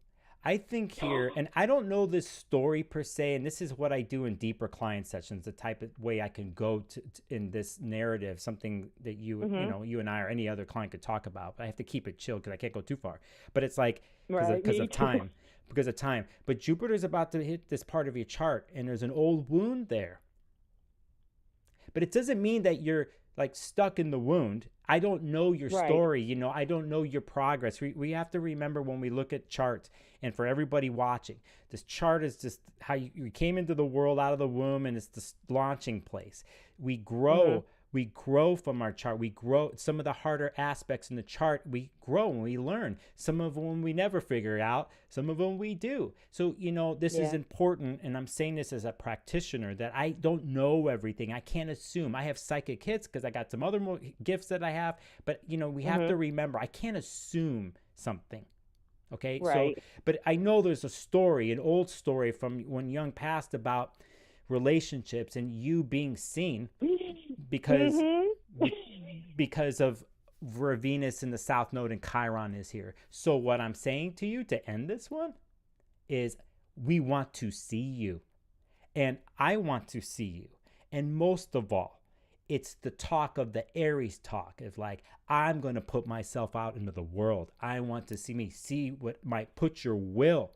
I think here, and I don't know this story per se, and this is what I do in deeper client sessions, the type of way I can go to in this narrative, something that you and I or any other client could talk about. But I have to keep it chill because I can't go too far. But it's like because of time. But Jupiter's about to hit this part of your chart, and there's an old wound there. But it doesn't mean that you're like stuck in the wound. I don't know your Right. story. You know, I don't know your progress. We have to remember when we look at charts, and for everybody watching, this chart is just how you came into the world out of the womb, and it's this launching place. We grow. We grow from our chart. We grow some of the harder aspects in the chart. We grow and we learn. Some of them we never figure out. Some of them we do. So, you know, this is important. And I'm saying this as a practitioner that I don't know everything. I can't assume. I have psychic hits because I got some other gifts that I have. But, you know, we have to remember, I can't assume something. Okay. Right. So, but I know there's a story, an old story from when Jung passed about relationships and you being seen because because of where Venus in the South Node and Chiron is here. So what I'm saying to you to end this one is we want to see you, and I want to see you, and most of all, it's the talk of the Aries talk of like, I'm going to put myself out into the world. I want to see what might put your will,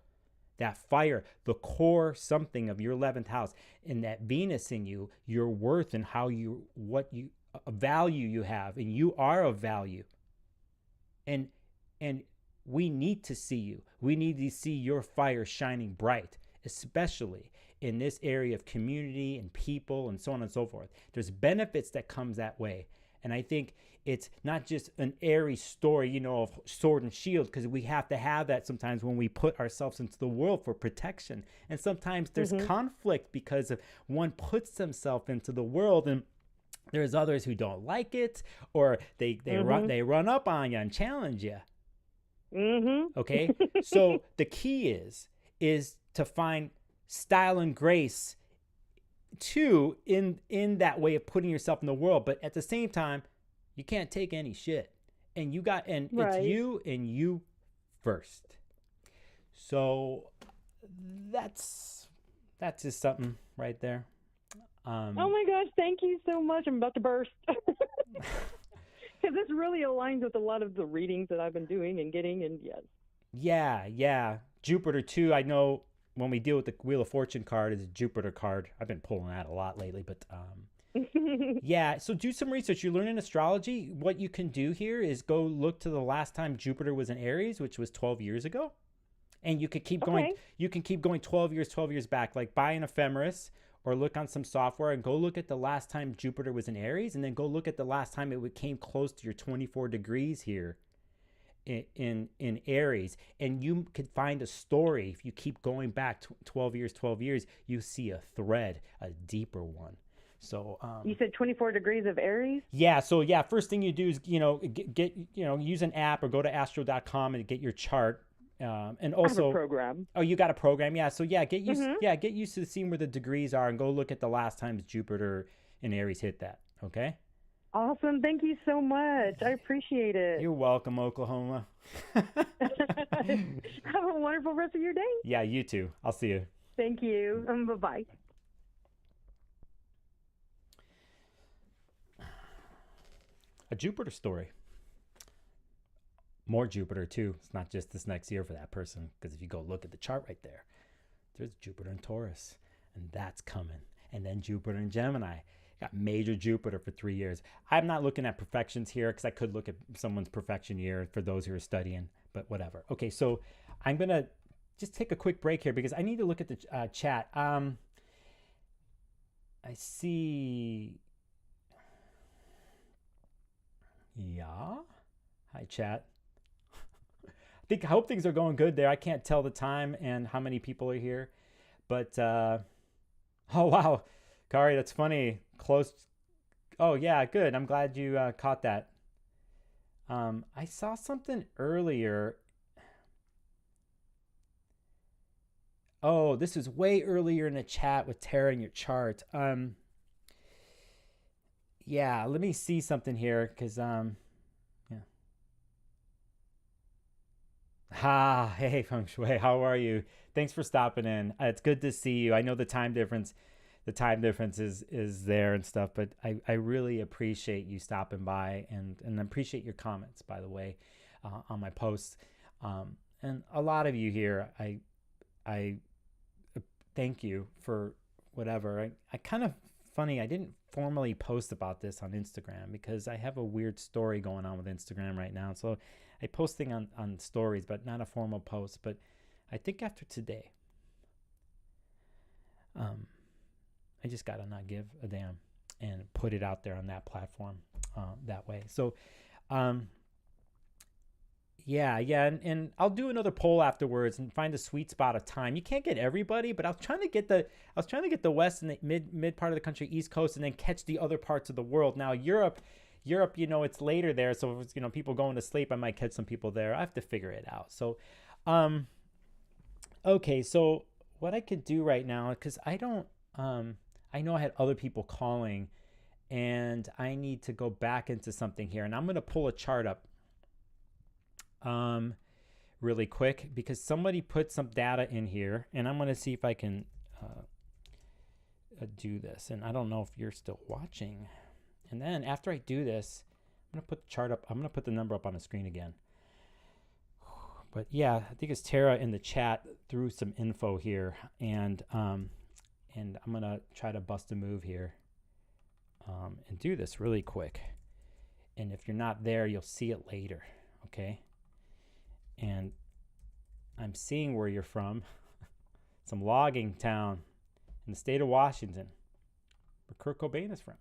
that fire, the core something of your 11th house, and that Venus in you, your worth and how you, what you, value you have, and you are of value. And we need to see you. We need to see your fire shining bright, especially in this area of community and people and so on and so forth. There's benefits that comes that way. And I think it's not just an airy story, you know, of sword and shield, because we have to have that sometimes when we put ourselves into the world for protection. And sometimes there's conflict because of one puts themselves into the world and there's others who don't like it, or they run up on you and challenge you. Okay? So the key is to find style and grace too in that way of putting yourself in the world, but at the same time you can't take any shit, and it's you and you first. So that's just something right there. Oh my gosh, thank you so much. I'm about to burst. Because this really aligns with a lot of the readings that I've been doing and getting, and yeah, Jupiter too. I know when we deal with the Wheel of Fortune card, is a Jupiter card. I've been pulling that a lot lately, but yeah, so do some research. You learn in astrology. What you can do here is go look to the last time Jupiter was in Aries, which was 12 years ago. And you could keep going. You can keep going 12 years back, like buy an ephemeris or look on some software and go look at the last time Jupiter was in Aries, and then go look at the last time it came close to your 24 degrees here in Aries, and you could find a story. If you keep going back 12 years, you see a thread, a deeper one. So you said 24 degrees of Aries? Yeah. So yeah, first thing you do is, you know, get use an app or go to astro.com and get your chart. And also I have a program. Oh, you got a program? Yeah. So yeah, get used to seeing where the degrees are and go look at the last times Jupiter in Aries hit that. Okay. Awesome. Thank you so much. I appreciate it. You're welcome, Oklahoma. Have a wonderful rest of your day. Yeah, you too. I'll see you. Thank you. Bye-bye. A Jupiter story. More Jupiter too. It's not just this next year for that person, because if you go look at the chart right there, there's Jupiter in Taurus, and that's coming. And then Jupiter in Gemini. Got major Jupiter for 3 years. I'm not looking at perfections here because I could look at someone's perfection year for those who are studying, but whatever. Okay, so I'm going to just take a quick break here because I need to look at the chat. I see. Yeah. Hi, chat. I hope things are going good there. I can't tell the time and how many people are here, but oh wow, Kari, that's funny. Close. Oh yeah, good. I'm glad you caught that. I saw something earlier. Oh, this is way earlier in the chat with Tara in your chart. Yeah, let me see something here because yeah. Hey Feng Shui, how are you? Thanks for stopping in. It's good to see you. I know the time difference is there and stuff, but I really appreciate you stopping by and appreciate your comments, by the way, on my posts. And a lot of you here, I thank you for whatever. I kind of funny. I didn't formally post about this on Instagram because I have a weird story going on with Instagram right now. So I posting on stories, but not a formal post. But I think after today, I just got to not give a damn and put it out there on that platform that way. So, yeah. And I'll do another poll afterwards and find a sweet spot of time. You can't get everybody, but I was trying to get the West and the mid part of the country, East Coast, and then catch the other parts of the world. Now, Europe, it's later there. So, if it's, people going to sleep, I might catch some people there. I have to figure it out. So, okay. So what I could do right now, because I don't, I know I had other people calling, and I need to go back into something here, and I'm going to pull a chart up really quick because somebody put some data in here, and I'm going to see if I can do this. And I don't know if you're still watching. And then after I do this, I'm going to put the chart up. I'm going to put the number up on the screen again. But yeah, I think it's Tara in the chat threw some info here, and I'm going to try to bust a move here and do this really quick. And if you're not there, you'll see it later, okay? And I'm seeing where you're from. Some logging town in the state of Washington, where Kurt Cobain is from.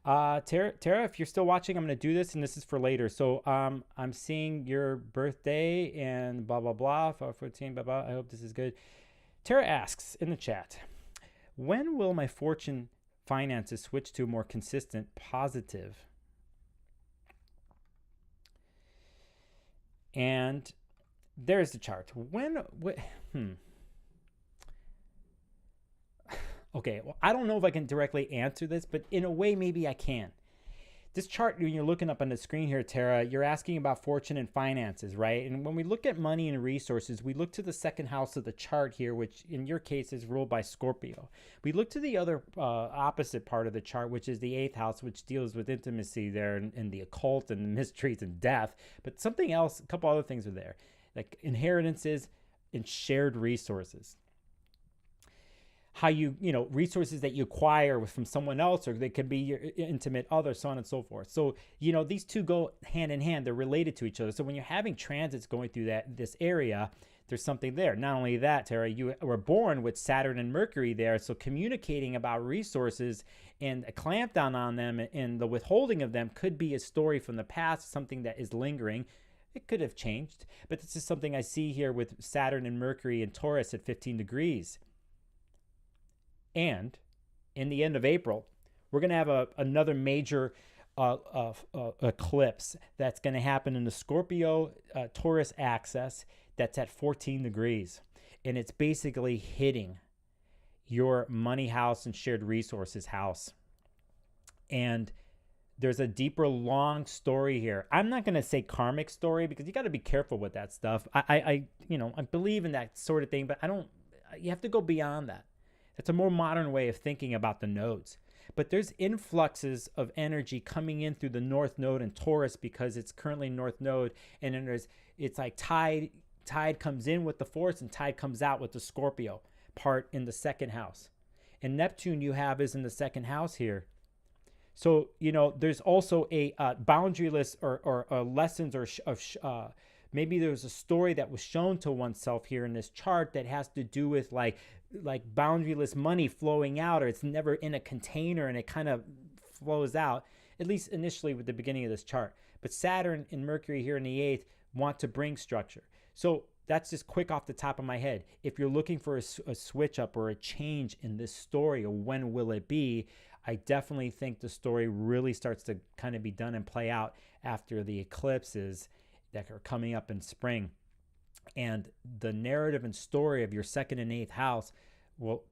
Tara, if you're still watching, I'm going to do this, and this is for later. So I'm seeing your birthday and blah, blah, blah, 514, blah, blah. I hope this is good. Tara asks in the chat, when will my fortune finances switch to a more consistent positive? And there's the chart. Okay, well, I don't know if I can directly answer this, but in a way, maybe I can. This chart, when you're looking up on the screen here, Tara, you're asking about fortune and finances, right? And when we look at money and resources, we look to the second house of the chart here, which in your case is ruled by Scorpio. We look to the other opposite part of the chart, which is the 8th house, which deals with intimacy there and the occult and mysteries and death. But something else, a couple other things are there, like inheritances and shared resources. How resources that you acquire from someone else, or they could be your intimate other, so on and so forth. So, these two go hand in hand. They're related to each other. So when you're having transits going through this area, there's something there. Not only that, Tara, you were born with Saturn and Mercury there. So communicating about resources and a clamp down on them and the withholding of them could be a story from the past, something that is lingering. It could have changed, but this is something I see here with Saturn and Mercury and Taurus at 15 degrees. And in the end of April, we're going to have another major eclipse that's going to happen in the Scorpio Taurus axis that's at 14 degrees. And it's basically hitting your money house and shared resources house. And there's a deeper, long story here. I'm not going to say karmic story because you got to be careful with that stuff. I believe in that sort of thing, but you have to go beyond that. It's a more modern way of thinking about the nodes. But there's influxes of energy coming in through the North Node and Taurus because it's currently North Node. And then it's like tide comes in with the force and tide comes out with the Scorpio part in the second house. And Neptune you have is in the second house here. So, there's also a boundaryless or lessons or maybe there's a story that was shown to oneself here in this chart that has to do with like boundaryless money flowing out, or it's never in a container and it kind of flows out, at least initially with the beginning of this chart. But Saturn and Mercury here in the 8th want to bring structure. So that's just quick off the top of my head. If you're looking for a switch up or a change in this story, or when will it be, I definitely think the story really starts to kind of be done and play out after the eclipses that are coming up in spring. And the narrative and story of your 2nd and 8th house will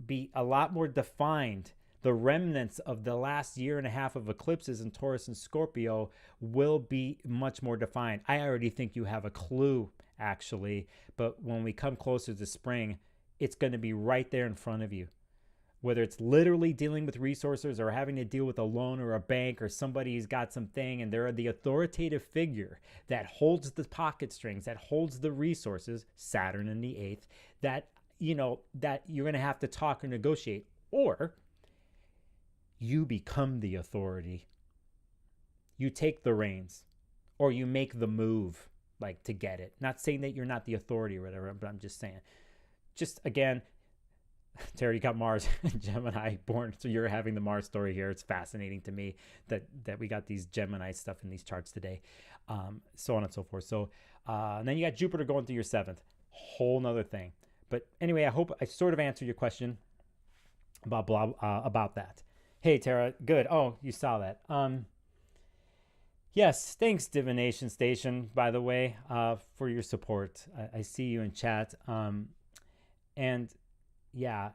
be a lot more defined. The remnants of the last year and a half of eclipses in Taurus and Scorpio will be much more defined. I already think you have a clue, actually. But when we come closer to spring, it's going to be right there in front of you. Whether it's literally dealing with resources or having to deal with a loan or a bank or somebody who's got something and they're the authoritative figure that holds the pocket strings, that holds the resources, Saturn in the 8th, that you're going to have to talk or negotiate. Or you become the authority. You take the reins, or you make the move, like, to get it. Not saying that you're not the authority or whatever, but I'm just saying. Just, again, Tara, you got Mars and Gemini born, so you're having the Mars story here. It's fascinating to me that we got these Gemini stuff in these charts today, so on and so forth. So, and then you got Jupiter going through your 7th. Whole nother thing. But anyway, I hope I sort of answered your question about that. Hey, Tara, good. Oh, you saw that. Yes, thanks, Divination Station, by the way, for your support. I see you in chat. And yeah,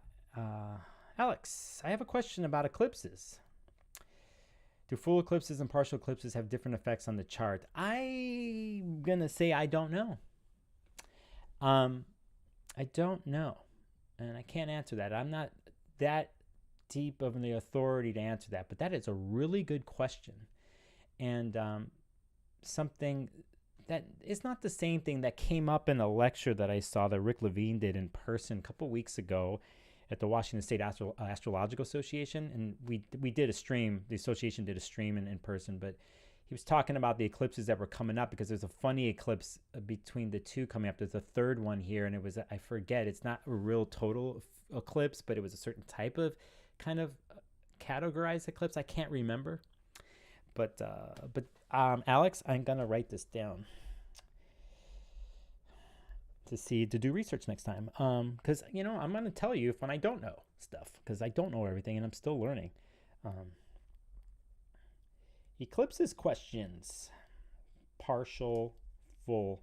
Alex, I have a question about eclipses. Do full eclipses and partial eclipses have different effects on the chart? I'm going to say I don't know. I don't know. And I can't answer that. I'm not that deep of the authority to answer that. But that is a really good question. And something that is not the same thing that came up in a lecture that I saw that Rick Levine did in person a couple weeks ago at the Washington State Astrological Association. And we did a stream. The association did a stream in person. But he was talking about the eclipses that were coming up, because there's a funny eclipse between the two coming up. There's a third one here, and it was, I forget, it's not a real total eclipse, but it was a certain type of kind of categorized eclipse. I can't remember. But Alex, I'm going to write this down to do research next time. Because, I'm going to tell you when I don't know stuff, because I don't know everything and I'm still learning. Eclipses questions. Partial, full.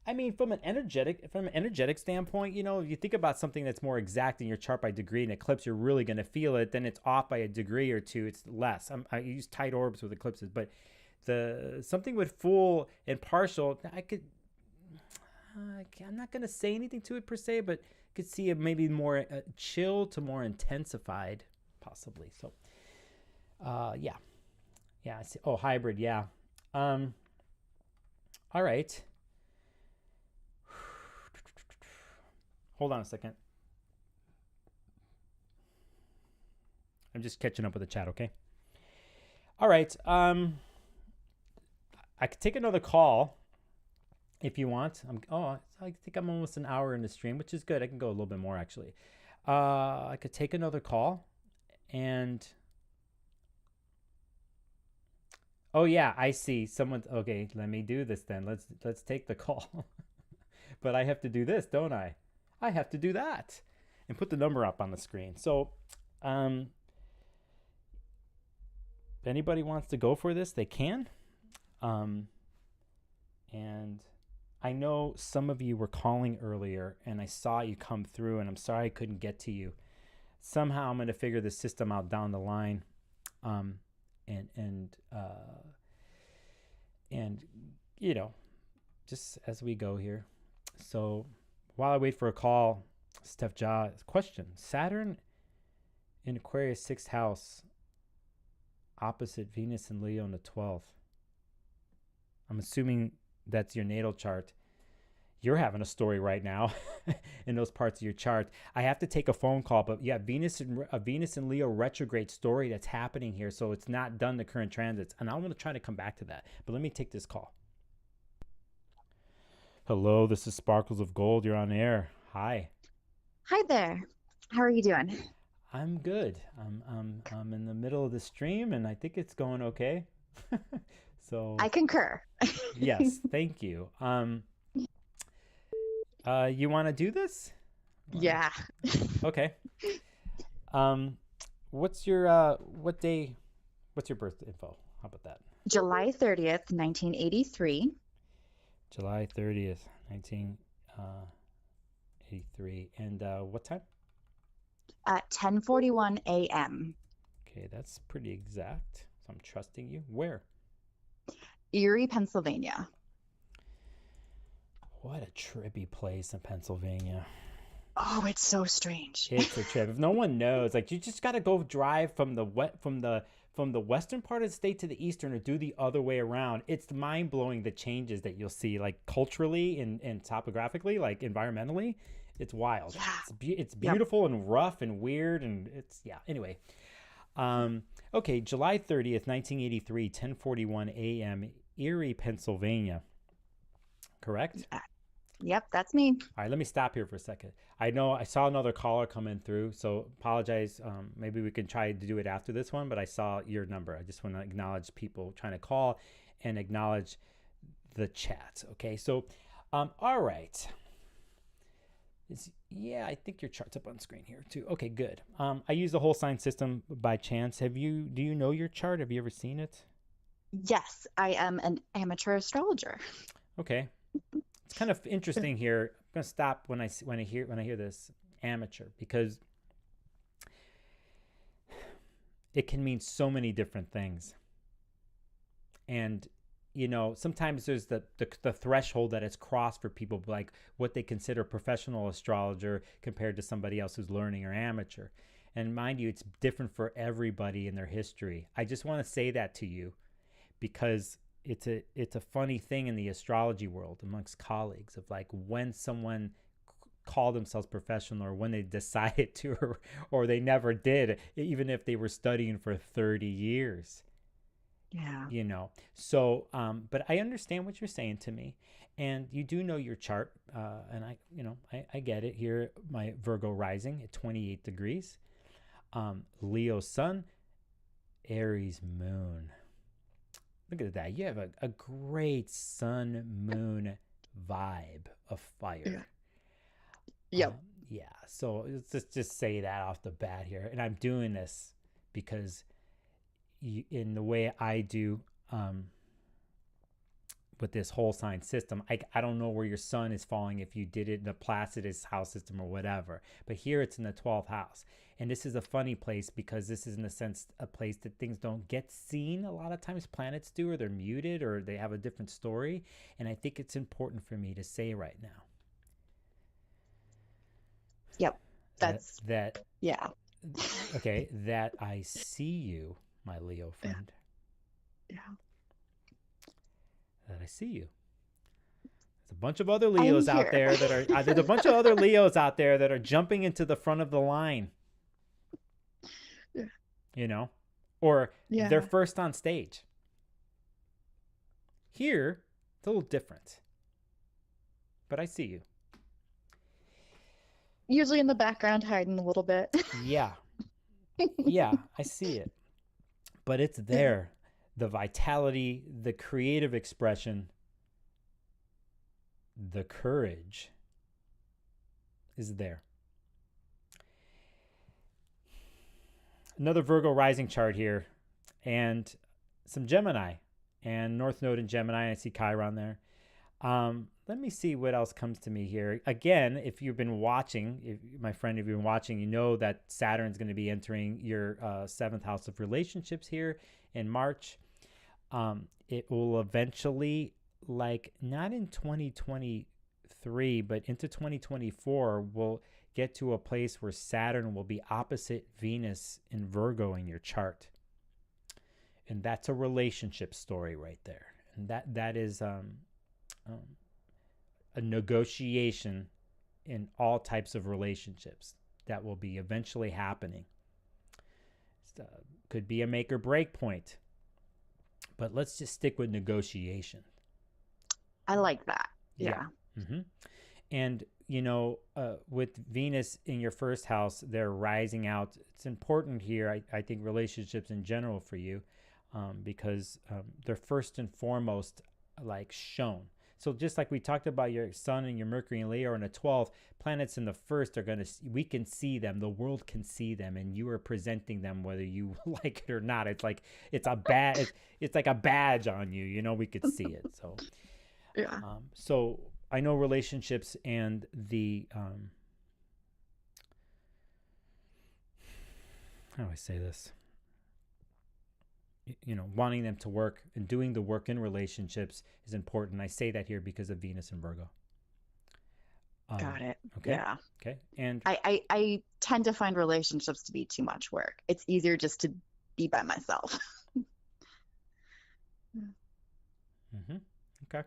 I mean, from an energetic standpoint, if you think about something that's more exact in your chart by degree, an eclipse, you're really going to feel it. Then it's off by a degree or two. It's less. I use tight orbs with eclipses, but something with full and partial, I'm not going to say anything to it per se, but I could see it maybe more chill to more intensified, possibly. So, yeah. I see. Oh, hybrid. Yeah. All right. Hold on a second. I'm just catching up with the chat, okay? All right. I could take another call if you want. I think I'm almost an hour in the stream, which is good. I can go a little bit more, actually. I could take another call. And... oh, yeah, I see. Okay, let me do this then. Let's take the call. But I have to do this, don't I? I have to do that and put the number up on the screen. So if anybody wants to go for this, they can. And I know some of you were calling earlier, and I saw you come through, and I'm sorry I couldn't get to you. Somehow I'm going to figure the system out down the line. And just as we go here. So while I wait for a call, Steph Ja, question: Saturn in Aquarius 6th house, opposite Venus and Leo in the 12th. I'm assuming that's your natal chart. You're having a story right now in those parts of your chart. I have to take a phone call, but yeah, Venus and Leo retrograde story that's happening here. So it's not done, the current transits. And I'm going to try to come back to that. But let me take this call. Hello, this is Sparkles of Gold. You're on air. Hi. Hi there. How are you doing? I'm good. I'm in the middle of the stream, and I think it's going okay. So I concur. Yes, thank you. You want to do this? Yeah. Okay. What's your what day? What's your birth info? How about that? July 30th, 1983. July 30th, 1983. And what time? At 10:41 a.m. Okay, that's pretty exact. So I'm trusting you. Where? Erie, Pennsylvania. What a trippy place in Pennsylvania. Oh, it's so strange. It's a trip. If no one knows, like, you just got to go drive from the western part of the state to the eastern, or do the other way around. It's mind-blowing, the changes that you'll see, like culturally and topographically, like environmentally. It's wild. Yeah. It's beautiful and rough and weird, and it's, yeah. Anyway, Okay, July 30th, 1983, 10:41 a.m., Erie, Pennsylvania. Correct? Yep, that's me. All right, let me stop here for a second. I know I saw another caller coming through, so apologize. Maybe we can try to do it after this one, but I saw your number. I just want to acknowledge people trying to call and acknowledge the chat. Okay, so, all right. Yeah, I think your chart's up on screen here too. Okay, good. I use the whole sign system by chance. Do you know your chart? Have you ever seen it? Yes, I am an amateur astrologer. Okay. It's kind of interesting here. I'm going to stop when I hear this amateur, because it can mean so many different things. And sometimes there's the threshold that is crossed for people, like what they consider professional astrologer compared to somebody else who's learning or amateur. And mind you, it's different for everybody in their history. I just want to say that to you because it's a funny thing in the astrology world amongst colleagues of like when someone call themselves professional or when they decided to or they never did, even if they were studying for 30 years. Yeah. So but I understand what you're saying to me, and you do know your chart, and I get it here. My Virgo rising at 28 degrees, Leo sun, Aries moon. Look at that. You have a great sun moon vibe of fire. Yep. Yeah. So let's just say that off the bat here, and I'm doing this because in the way I do with this whole sign system, I don't know where your sun is falling if you did it in the Placidus house system or whatever, but here it's in the 12th house. And this is a funny place because this is in a sense a place that things don't get seen a lot of times. Planets do, or they're muted, or they have a different story. And I think it's important for me to say right now. Yep. Yeah. Okay, that I see you, my Leo friend. Yeah. That I see you. There's a bunch of other Leos out there that are there's a bunch of other Leos out there that are jumping into the front of the line. Or they're first on stage. Here, it's a little different. But I see you. Usually in the background, hiding a little bit. Yeah. Yeah, I see it. But it's there. The vitality, the creative expression, the courage is there. Another Virgo rising chart here, and some Gemini, and North Node in Gemini. I see Chiron there. Let me see what else comes to me here. Again, if you've been watching, my friend, if you've been watching, you know that Saturn's going to be entering your 7th house of relationships here in March. It will eventually, not in 2023, but into 2024, we'll get to a place where Saturn will be opposite Venus in Virgo in your chart. And that's a relationship story right there. And that is a negotiation in all types of relationships that will be eventually happening. Could be a make or break point. But let's just stick with negotiation. I like that. Yeah. Mm-hmm. And, with Venus in your first house, they're rising out. It's important here, I think, relationships in general for you, because they're first and foremost, shown. So just like we talked about your sun and your Mercury and Leo in the 12th, planets in the first we can see them, the world can see them, and you are presenting them whether you like it or not. It's like it's like a badge on you, we could see it. So yeah. So I know relationships and the how do I say this? Wanting them to work and doing the work in relationships is important. I say that here because of Venus and Virgo. Got it. Okay. Yeah. Okay. And I tend to find relationships to be too much work. It's easier just to be by myself. Mm-hmm. Okay.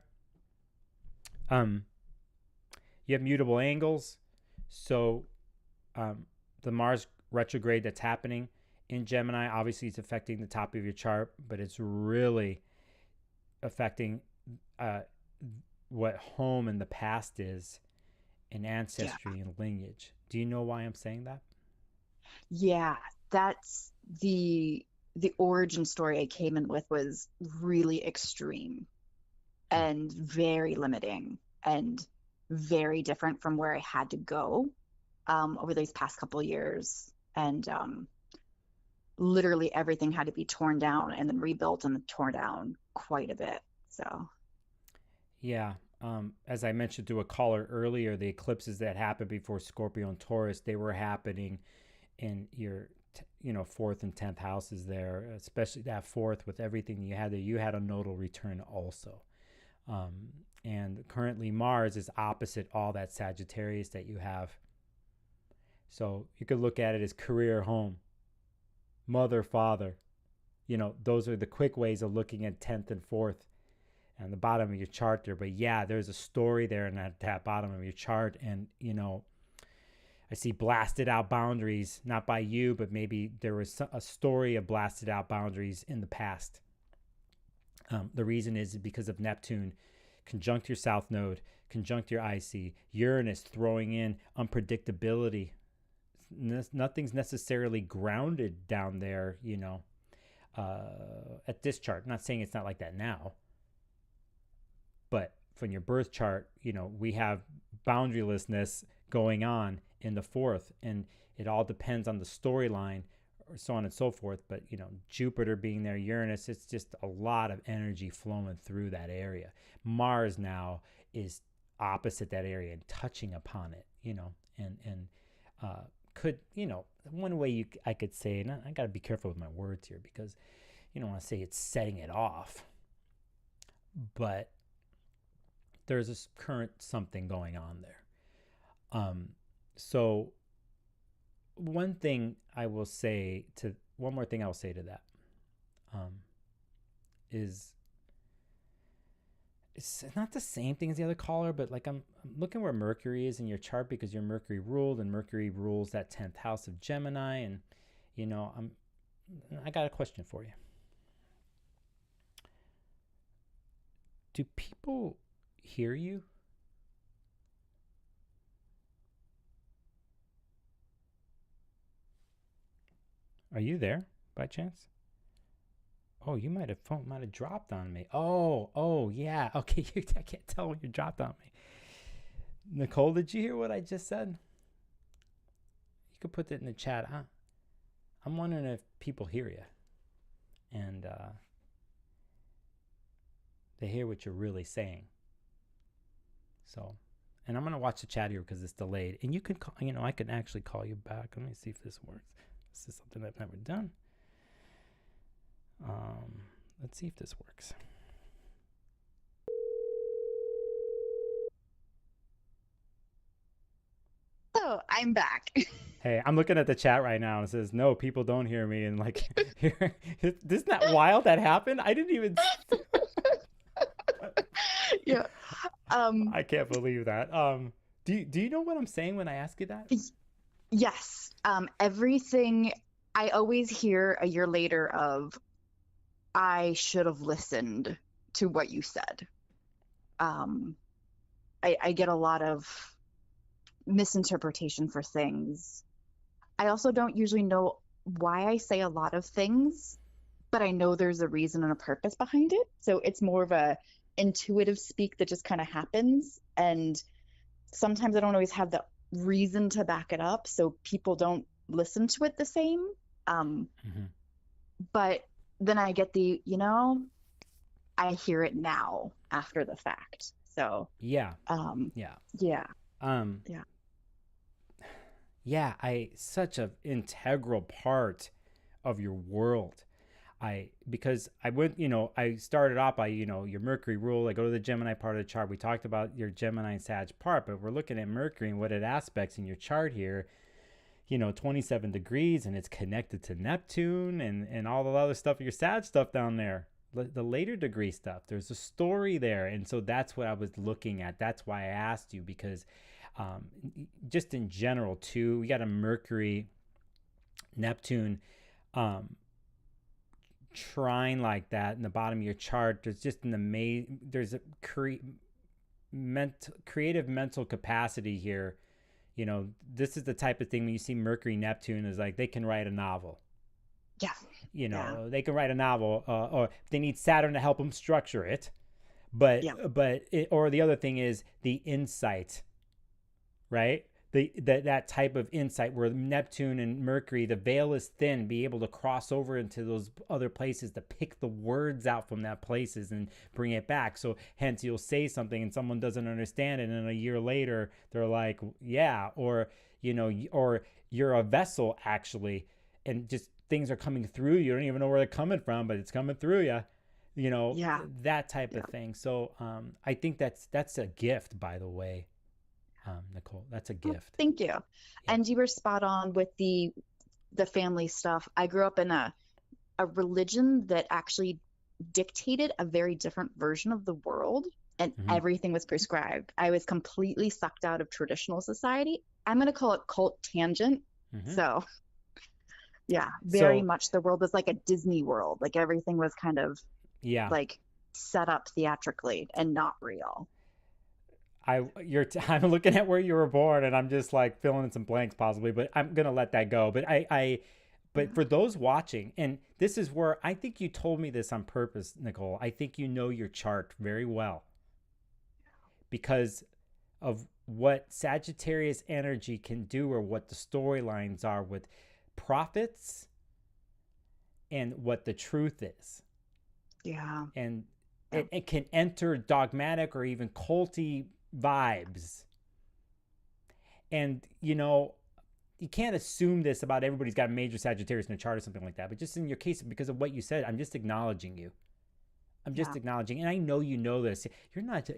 You have mutable angles. So the Mars retrograde that's happening in Gemini. Obviously, it's affecting the top of your chart, but it's really affecting what home in the past is in ancestry and lineage. Do you know why I'm saying that? Yeah, that's the origin story I came in with was really extreme and very limiting and very different from where I had to go over these past couple of years. And literally everything had to be torn down and then rebuilt and torn down quite a bit. So yeah, as I mentioned to a caller earlier, the eclipses that happened before Scorpio and Taurus, they were happening in your fourth and 10th houses there, especially that fourth with everything you had there. You had a nodal return also. And currently Mars is opposite all that Sagittarius that you have. So you could look at it as career, home, mother, father. Those are the quick ways of looking at 10th and 4th and the bottom of your chart there. But yeah, there's a story there in that bottom of your chart. And, I see blasted out boundaries, not by you, but maybe there was a story of blasted out boundaries in the past. The reason is because of Neptune conjunct your south node, conjunct your IC, Uranus throwing in unpredictability. Nothing's necessarily grounded down there, at this chart. I'm not saying it's not like that now, but from your birth chart, we have boundarylessness going on in the fourth, and it all depends on the storyline, or so on and so forth. But Jupiter being there, Uranus, it's just a lot of energy flowing through that area. Mars now is opposite that area and touching upon it, and could, one way I could say, and I got to be careful with my words here because you don't want to say it's setting it off, but there's this current something going on there. So one more thing I will say to that is it's not the same thing as the other caller, but like I'm looking where Mercury is in your chart because your Mercury ruled, and Mercury rules that 10th house of Gemini, and I got a question for you. Do people hear you? Are you there by chance? Oh, you phone might have dropped on me. Oh, yeah. Okay, I can't tell when you dropped on me. Nicole, did you hear what I just said? You could put that in the chat. I'm wondering if people hear you, and they hear what you're really saying. So, and I'm gonna watch the chat here because it's delayed, and you can call. I can actually call you back. Let me see if this works. This is something I've never done. Let's see if this works. So I'm back. Hey, I'm looking at the chat right now and it says, no, people don't hear me. And like, isn't that wild that happened? I didn't even. Yeah. I can't believe that. Do you know what I'm saying when I ask you that? Yes. Everything I always hear a year later of, I should have listened to what you said. I get a lot of misinterpretation for things. I also don't usually know why I say a lot of things, but I know there's a reason and a purpose behind it. So it's more of a intuitive speak that just kind of happens. And sometimes I don't always have the reason to back it up, so people don't listen to it the same. But then I get I hear it now after the fact. So yeah. Such an integral part of your world. Because I went, I started off by, your Mercury rule. I go to the Gemini part of the chart. We talked about your Gemini and Sag part, but we're looking at Mercury and what it aspects in your chart here, 27 degrees, and it's connected to Neptune and all the other stuff, your Sag stuff down there, the later degree stuff. There's a story there. And so that's what I was looking at. That's why I asked you, because just in general too, we got a Mercury, Neptune trine like that in the bottom of your chart, there's just there's a creative mental capacity here. You know, this is the type of thing when you see Mercury, Neptune is like, they can write a novel. Yeah. You know, Yeah. they can write a novel, or they need Saturn to help them structure it. But, or the other thing is the insight, right? That type of insight where Neptune and Mercury, the veil is thin, be able to cross over into those other places to pick the words out from that places and bring it back. So hence you'll say something and someone doesn't understand it, and a year later they're like, yeah, or, you know, or you're a vessel actually, and just things are coming through. You don't even know where they're coming from, but it's coming through you. You know, that type of thing. So I think that's a gift, by the way. Nicole, that's a gift. Oh, thank you. And you were spot on with the family stuff. I grew up in a religion that actually dictated a very different version of the world, and everything was prescribed. I was completely sucked out of traditional society. I'm going to call it cult tangent. So yeah, very much the world was like a Disney world. Like everything was kind of like set up theatrically and not real. I'm looking at where you were born, and I'm just like filling in some blanks possibly, but I'm gonna let that go. But but for those watching, and this is where I think you told me this on purpose, Nicole. I think you know your chart very well because of what Sagittarius energy can do, or what the storylines are with prophets, and what the truth is. Yeah. And it can enter dogmatic or even culty vibes. And, you know, you can't assume this about everybody's got a major Sagittarius in a chart or something like that. But just in your case, because of what you said, I'm just acknowledging you. I'm just acknowledging, and I know you know this. You're not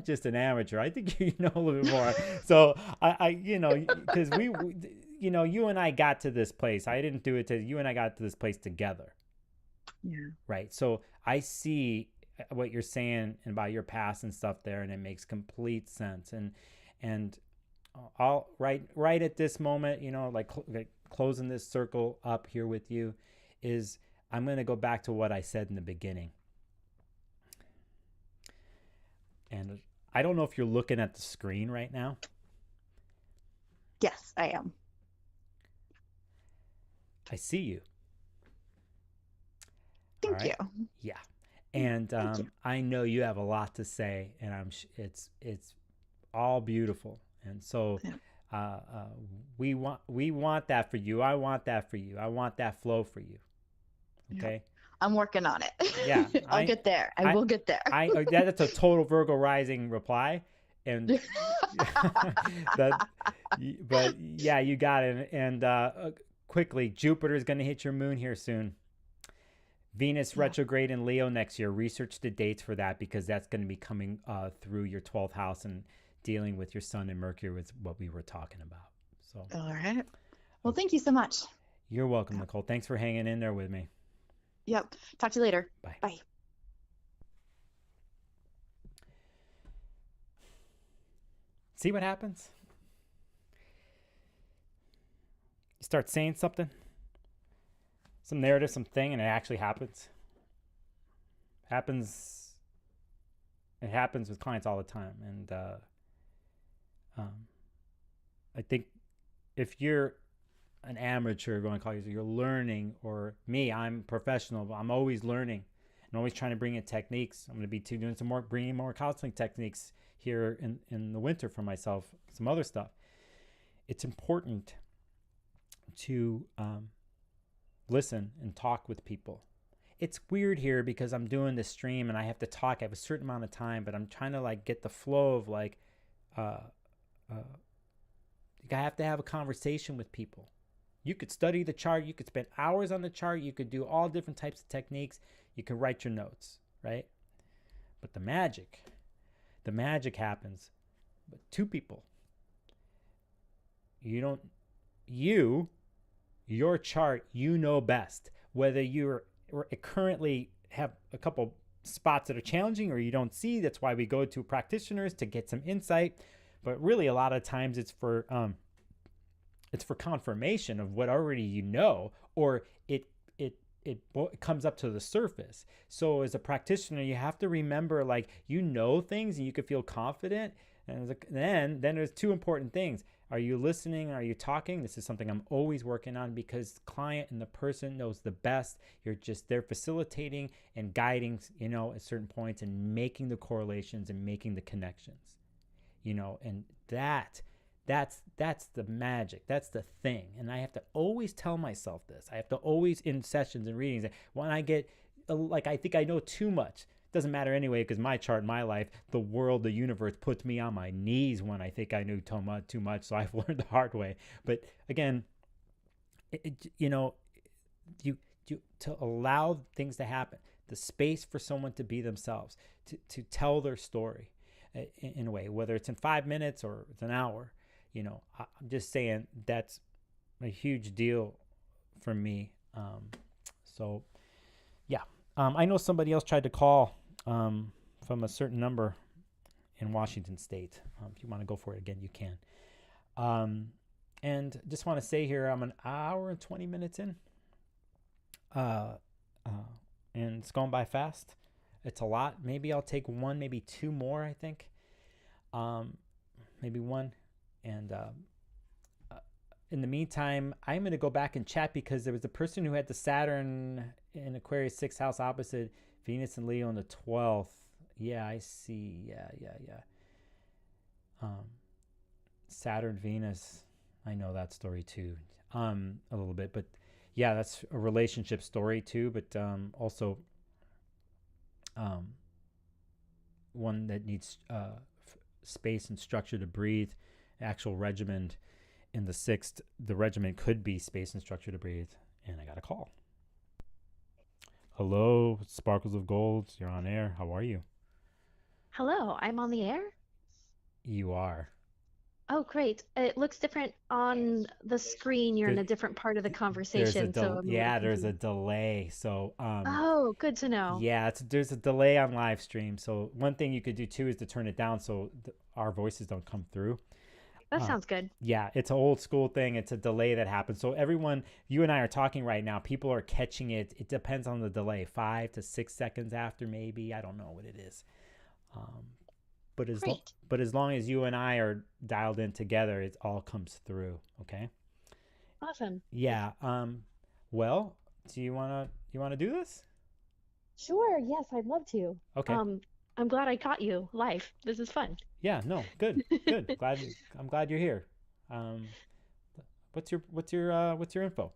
just an amateur. I think you know a little bit more. So I you know, because we, you know, you and I got to this place. I didn't do it you and I got to this place together. Yeah. Right. So I see what you're saying about your past and stuff there, and it makes complete sense. And I'll right at this moment, you know, like closing this circle up here with you, is I'm going to go back to what I said in the beginning. And I don't know if you're looking at the screen right now. Yes, I am. I see you. Thank you. Yeah. And I know you have a lot to say, and it's all beautiful. And so we want that for you. I want that for you. I want that flow for you. Okay. Yeah. I'm working on it. Yeah. I'll get there. I will get there. That's a total Virgo rising reply. And but yeah, you got it. And quickly, Jupiter is going to hit your moon here soon. Venus retrograde in Leo next year. Research the dates for that, because that's going to be coming through your 12th house and dealing with your Sun and Mercury, with what we were talking about. So, all right. Well, thank you so much. You're welcome, Nicole. Thanks for hanging in there with me. Yep. Talk to you later. Bye. Bye. See what happens? You start saying something, some narrative, something, and it actually happens. It happens with clients all the time. And I think if you're an amateur, going to call you're learning, or me, I'm professional, but I'm always learning and always trying to bring in techniques. I'm going to be doing some more, bringing more counseling techniques here in the winter for myself, some other stuff. It's important to listen and talk with people. It's weird here because I'm doing this stream and I have to talk. I have a certain amount of time, but I'm trying to like get the flow of like, I have to have a conversation with people. You could study the chart. You could spend hours on the chart. You could do all different types of techniques. You could write your notes, right? But the magic happens with two people. Your chart, you know best. Whether you're currently have a couple spots that are challenging or you don't see, that's why we go to practitioners to get some insight. But really, a lot of times it's for confirmation of what already you know, or it comes up to the surface. So as a practitioner, you have to remember, like, things and you can feel confident. And then there's two important things. Are you listening? Are you talking? This is something I'm always working on, because the client and the person knows the best. They're facilitating and guiding, at certain points, and making the correlations and making the connections, and that's the magic. That's the thing. And I have to always tell myself this. I have to always, in sessions and readings, when I get I think I know too much. Doesn't matter anyway, because my chart, my life, the world, the universe puts me on my knees when I think I knew too much. So I've learned the hard way. But again, to allow things to happen, the space for someone to be themselves, to tell their story in a way, whether it's in 5 minutes or it's an hour. I'm just saying that's a huge deal for me. So yeah, I know somebody else tried to call from a certain number in Washington State. If you want to go for it again, you can. And just want to say here, I'm an hour and 20 minutes in, and it's going by fast. It's a lot. Maybe I'll take one, maybe two more, I think. Maybe one. And in the meantime, I'm going to go back and chat, because there was a person who had the Saturn in Aquarius 6th house opposite Venus and Leo on the 12th. Yeah, I see. Yeah. Saturn, Venus. I know that story too, a little bit. But yeah, that's a relationship story too. But also one that needs space and structure to breathe. Actual regimen in the 6th, the regimen could be space and structure to breathe. And I got a call. Hello, Sparkles of Gold. You're on air. How are you? Hello, I'm on the air? You are. Oh, great. It looks different on the screen. You're in a different part of the conversation. There's a delay. So oh, good to know. Yeah, there's a delay on live stream. So one thing you could do too is to turn it down so our voices don't come through. That sounds good. Yeah, it's an old school thing. It's a delay that happens. So everyone, you and I are talking right now, people are catching it. It depends on the delay, 5 to 6 seconds after, maybe. I don't know what it is. But as long as you and I are dialed in together, it all comes through. Okay. Awesome. Yeah. Well, do you wanna do this? Sure. Yes, I'd love to. Okay. I'm glad I caught you live. This is fun. Yeah. No. Good. Good. I'm glad you're here. What's your info?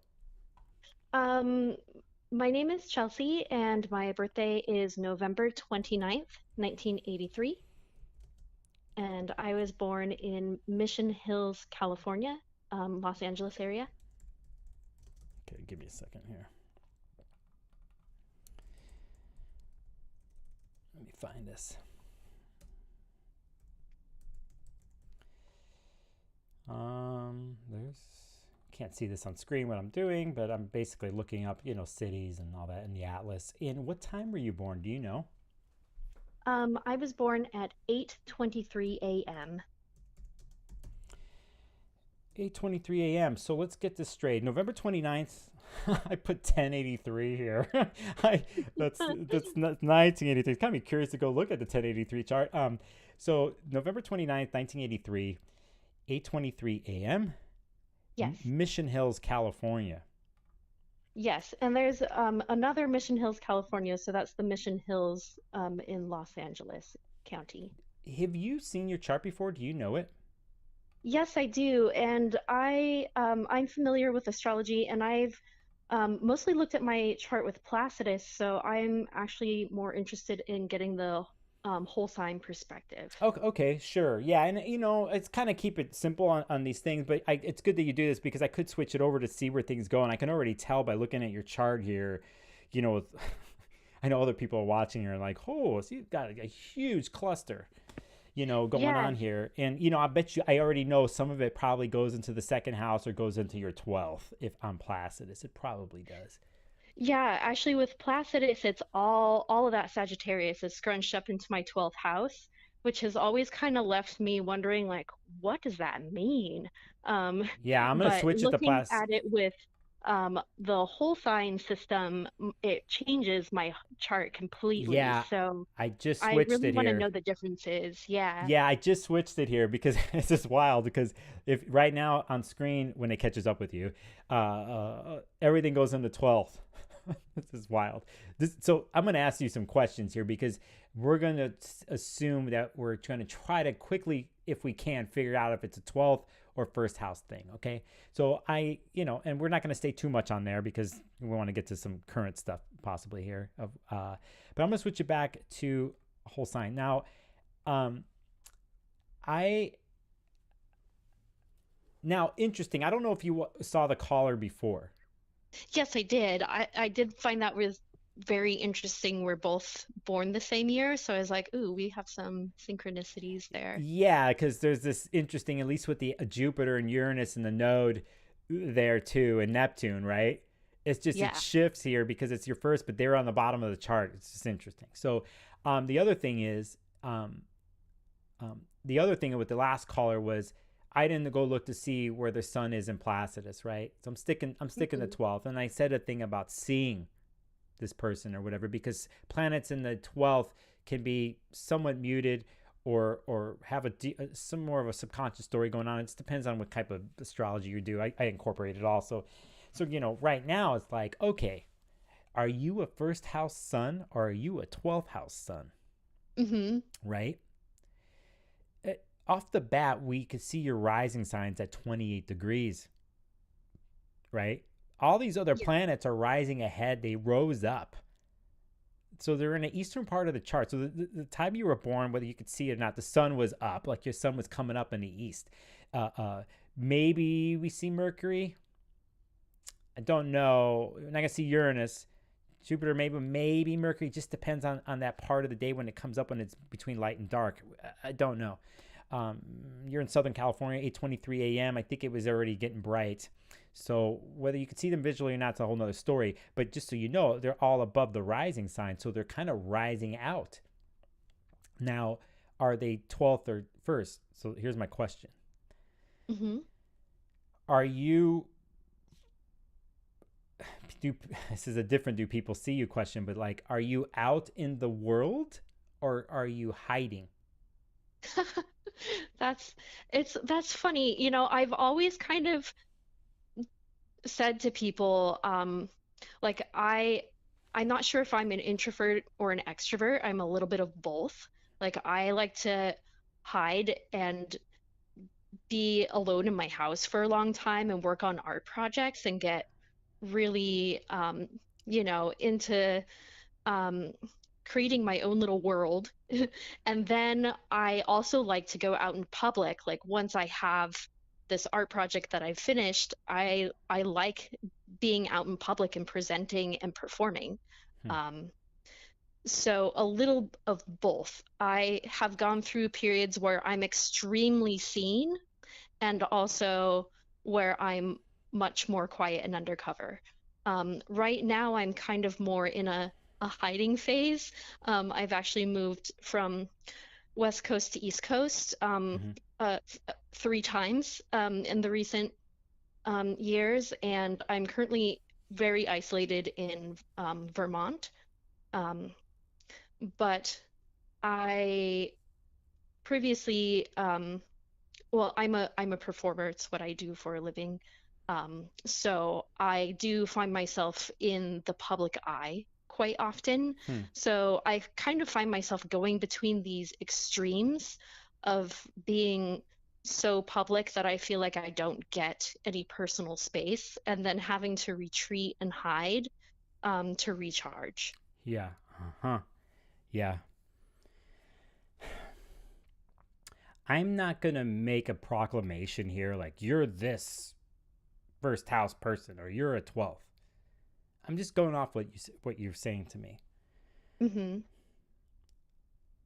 My name is Chelsea, and my birthday is November 29th, 1983. And I was born in Mission Hills, California, Los Angeles area. Okay, give me a second here. Let me find this. Can't see this on screen what I'm doing, but I'm basically looking up, cities and all that in the atlas. And what time were you born? Do you know? I was born at 8:23 a.m. 8:23 a.m. So let's get this straight. November 29th. I put 1083 here. That's 1983. It's kind of curious to go look at the 1083 chart. So November 29th, 1983, 8:23 a.m. Yes. Mission Hills, California. Yes, and there's another Mission Hills, California, so that's the Mission Hills in Los Angeles County. Have you seen your chart before? Do you know it? Yes, I do, and I'm familiar with astrology, and I've mostly looked at my chart with Placidus, so I'm actually more interested in getting the whole sign perspective. Okay, sure. Yeah, and it's kind of keep it simple on these things, but it's good that you do this, because I could switch it over to see where things go, and I can already tell by looking at your chart here, I know other people are watching here and like, oh, so you've got a huge cluster, going on here. And, I bet you, I already know some of it probably goes into the 2nd house or goes into your 12th. If I'm Placidus, it probably does. Yeah, actually with Placidus, it's all of that Sagittarius is scrunched up into my 12th house, which has always kind of left me wondering, like, what does that mean? Yeah, I'm going to switch it to looking at it with the whole sign system, it changes my chart completely. Yeah, So I just I switched really it want to here. know the differences. Yeah. Yeah, I just switched it here because it's just wild. Because if right now on screen when it catches up with you, everything goes into 12th. This is wild. So I'm going to ask you some questions here because we're going to assume that we're going to try to quickly, if we can, figure out if it's a 12th or first house thing. Okay. So and we're not going to stay too much on there because we want to get to some current stuff possibly here. But I'm going to switch it back to a whole sign now. Interesting. I don't know if you saw the caller before. Yes, I did. I did find that was very interesting. We're both born the same year, so I was like, ooh, we have some synchronicities there. Yeah, because there's this interesting, at least with the Jupiter and Uranus and the node there too, and Neptune, right? It's just Yeah. It shifts here because it's your first, but they're on the bottom of the chart. It's just interesting. So, the other thing is, the other thing with the last caller was I didn't go look to see where the sun is in Placidus, right? So I'm sticking the 12th, and I said a thing about seeing this person or whatever because planets in the 12th can be somewhat muted or have some more of a subconscious story going on. It just depends on what type of astrology you do. I incorporate it all. So right now it's like, okay, are you a first house sun or are you a 12th house sun? Mm-hmm. Right? Off the bat, we could see your rising signs at 28 degrees, right? All these other planets are rising ahead. They rose up. So they're in the eastern part of the chart. So the time you were born, whether you could see it or not, the sun was up, like your sun was coming up in the east. Maybe we see Mercury. I don't know. We're not going to see Uranus. Jupiter, maybe Mercury. Just depends on that part of the day when it comes up, when it's between light and dark. I don't know. You're in Southern California, 8:23 a.m. I think it was already getting bright. So whether you can see them visually or not, it's a whole nother story. But just so you know, they're all above the rising sign. So they're kind of rising out. Now, are they 12th or 1st? So here's my question. Mm-hmm. This is a different do people see you question, but like, are you out in the world or are you hiding? That's funny. I've always kind of said to people, like I'm not sure if I'm an introvert or an extrovert. I'm a little bit of both. Like I like to hide and be alone in my house for a long time and work on art projects and get really into creating my own little world. And then I also like to go out in public. Like once I have this art project that I've finished, I like being out in public and presenting and performing. So a little of both. I have gone through periods where I'm extremely seen and also where I'm much more quiet and undercover. Right now, I'm kind of more in a hiding phase. I've actually moved from West Coast to East Coast 3 times in the recent years, and I'm currently very isolated in Vermont. But I previously, well, I'm a performer. It's what I do for a living. So I do find myself in the public eye quite often. So I kind of find myself going between these extremes of being so public that I feel like I don't get any personal space, and then having to retreat and hide to recharge. Yeah. Yeah. I'm not going to make a proclamation here like you're this first house person or you're a 12th. I'm just going off what you're saying to me. Mm-hmm.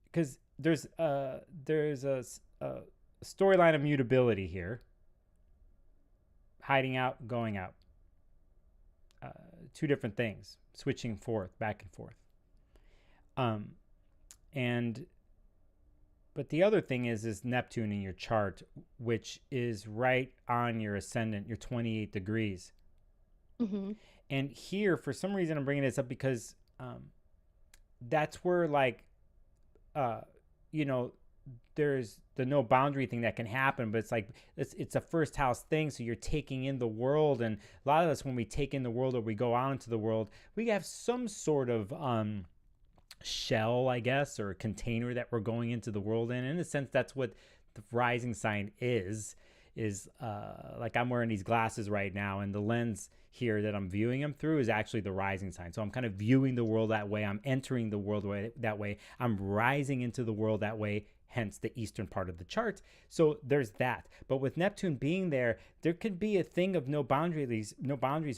Because there's a storyline of mutability here. Hiding out, going out. 2 different things. Switching back and forth. But the other thing is Neptune in your chart, which is right on your ascendant, your 28 degrees. Mm-hmm. And here, for some reason, I'm bringing this up because that's where, like, uh, you know, there's the no boundary thing that can happen, but it's like it's a first house thing, so you're taking in the world. And a lot of us, when we take in the world or we go out into the world, we have some sort of shell, I guess, or container that we're going into the world in a sense. That's what the rising sign is like, I'm wearing these glasses right now, and the lens here that I'm viewing them through is actually the rising sign. So I'm kind of viewing the world that way. I'm entering the world that way. I'm rising into the world that way, hence the eastern part of the chart. So there's that. But with Neptune being there, there could be a thing of no boundaries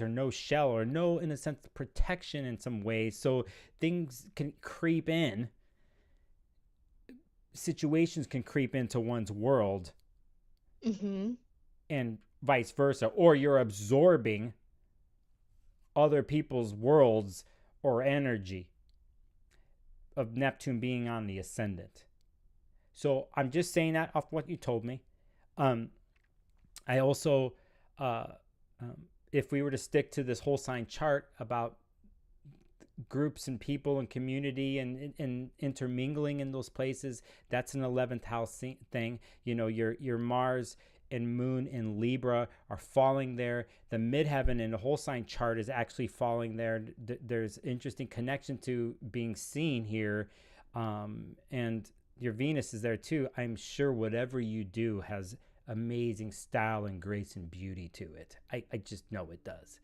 or no shell, or no, in a sense, protection in some ways. So things can creep in. Situations can creep into one's world. Mm-hmm. And vice versa, or you're absorbing other people's worlds or energy of Neptune being on the ascendant. So I'm just saying that off what you told me. I also, if we were to stick to this whole sign chart about groups and people and community and intermingling in those places, that's an 11th house thing. You know, your Mars and Moon in Libra are falling there. The midheaven in the whole sign chart is actually falling there. There's interesting connection to being seen here, and your Venus is there too. I'm sure whatever you do has amazing style and grace and beauty to it. I just know it does.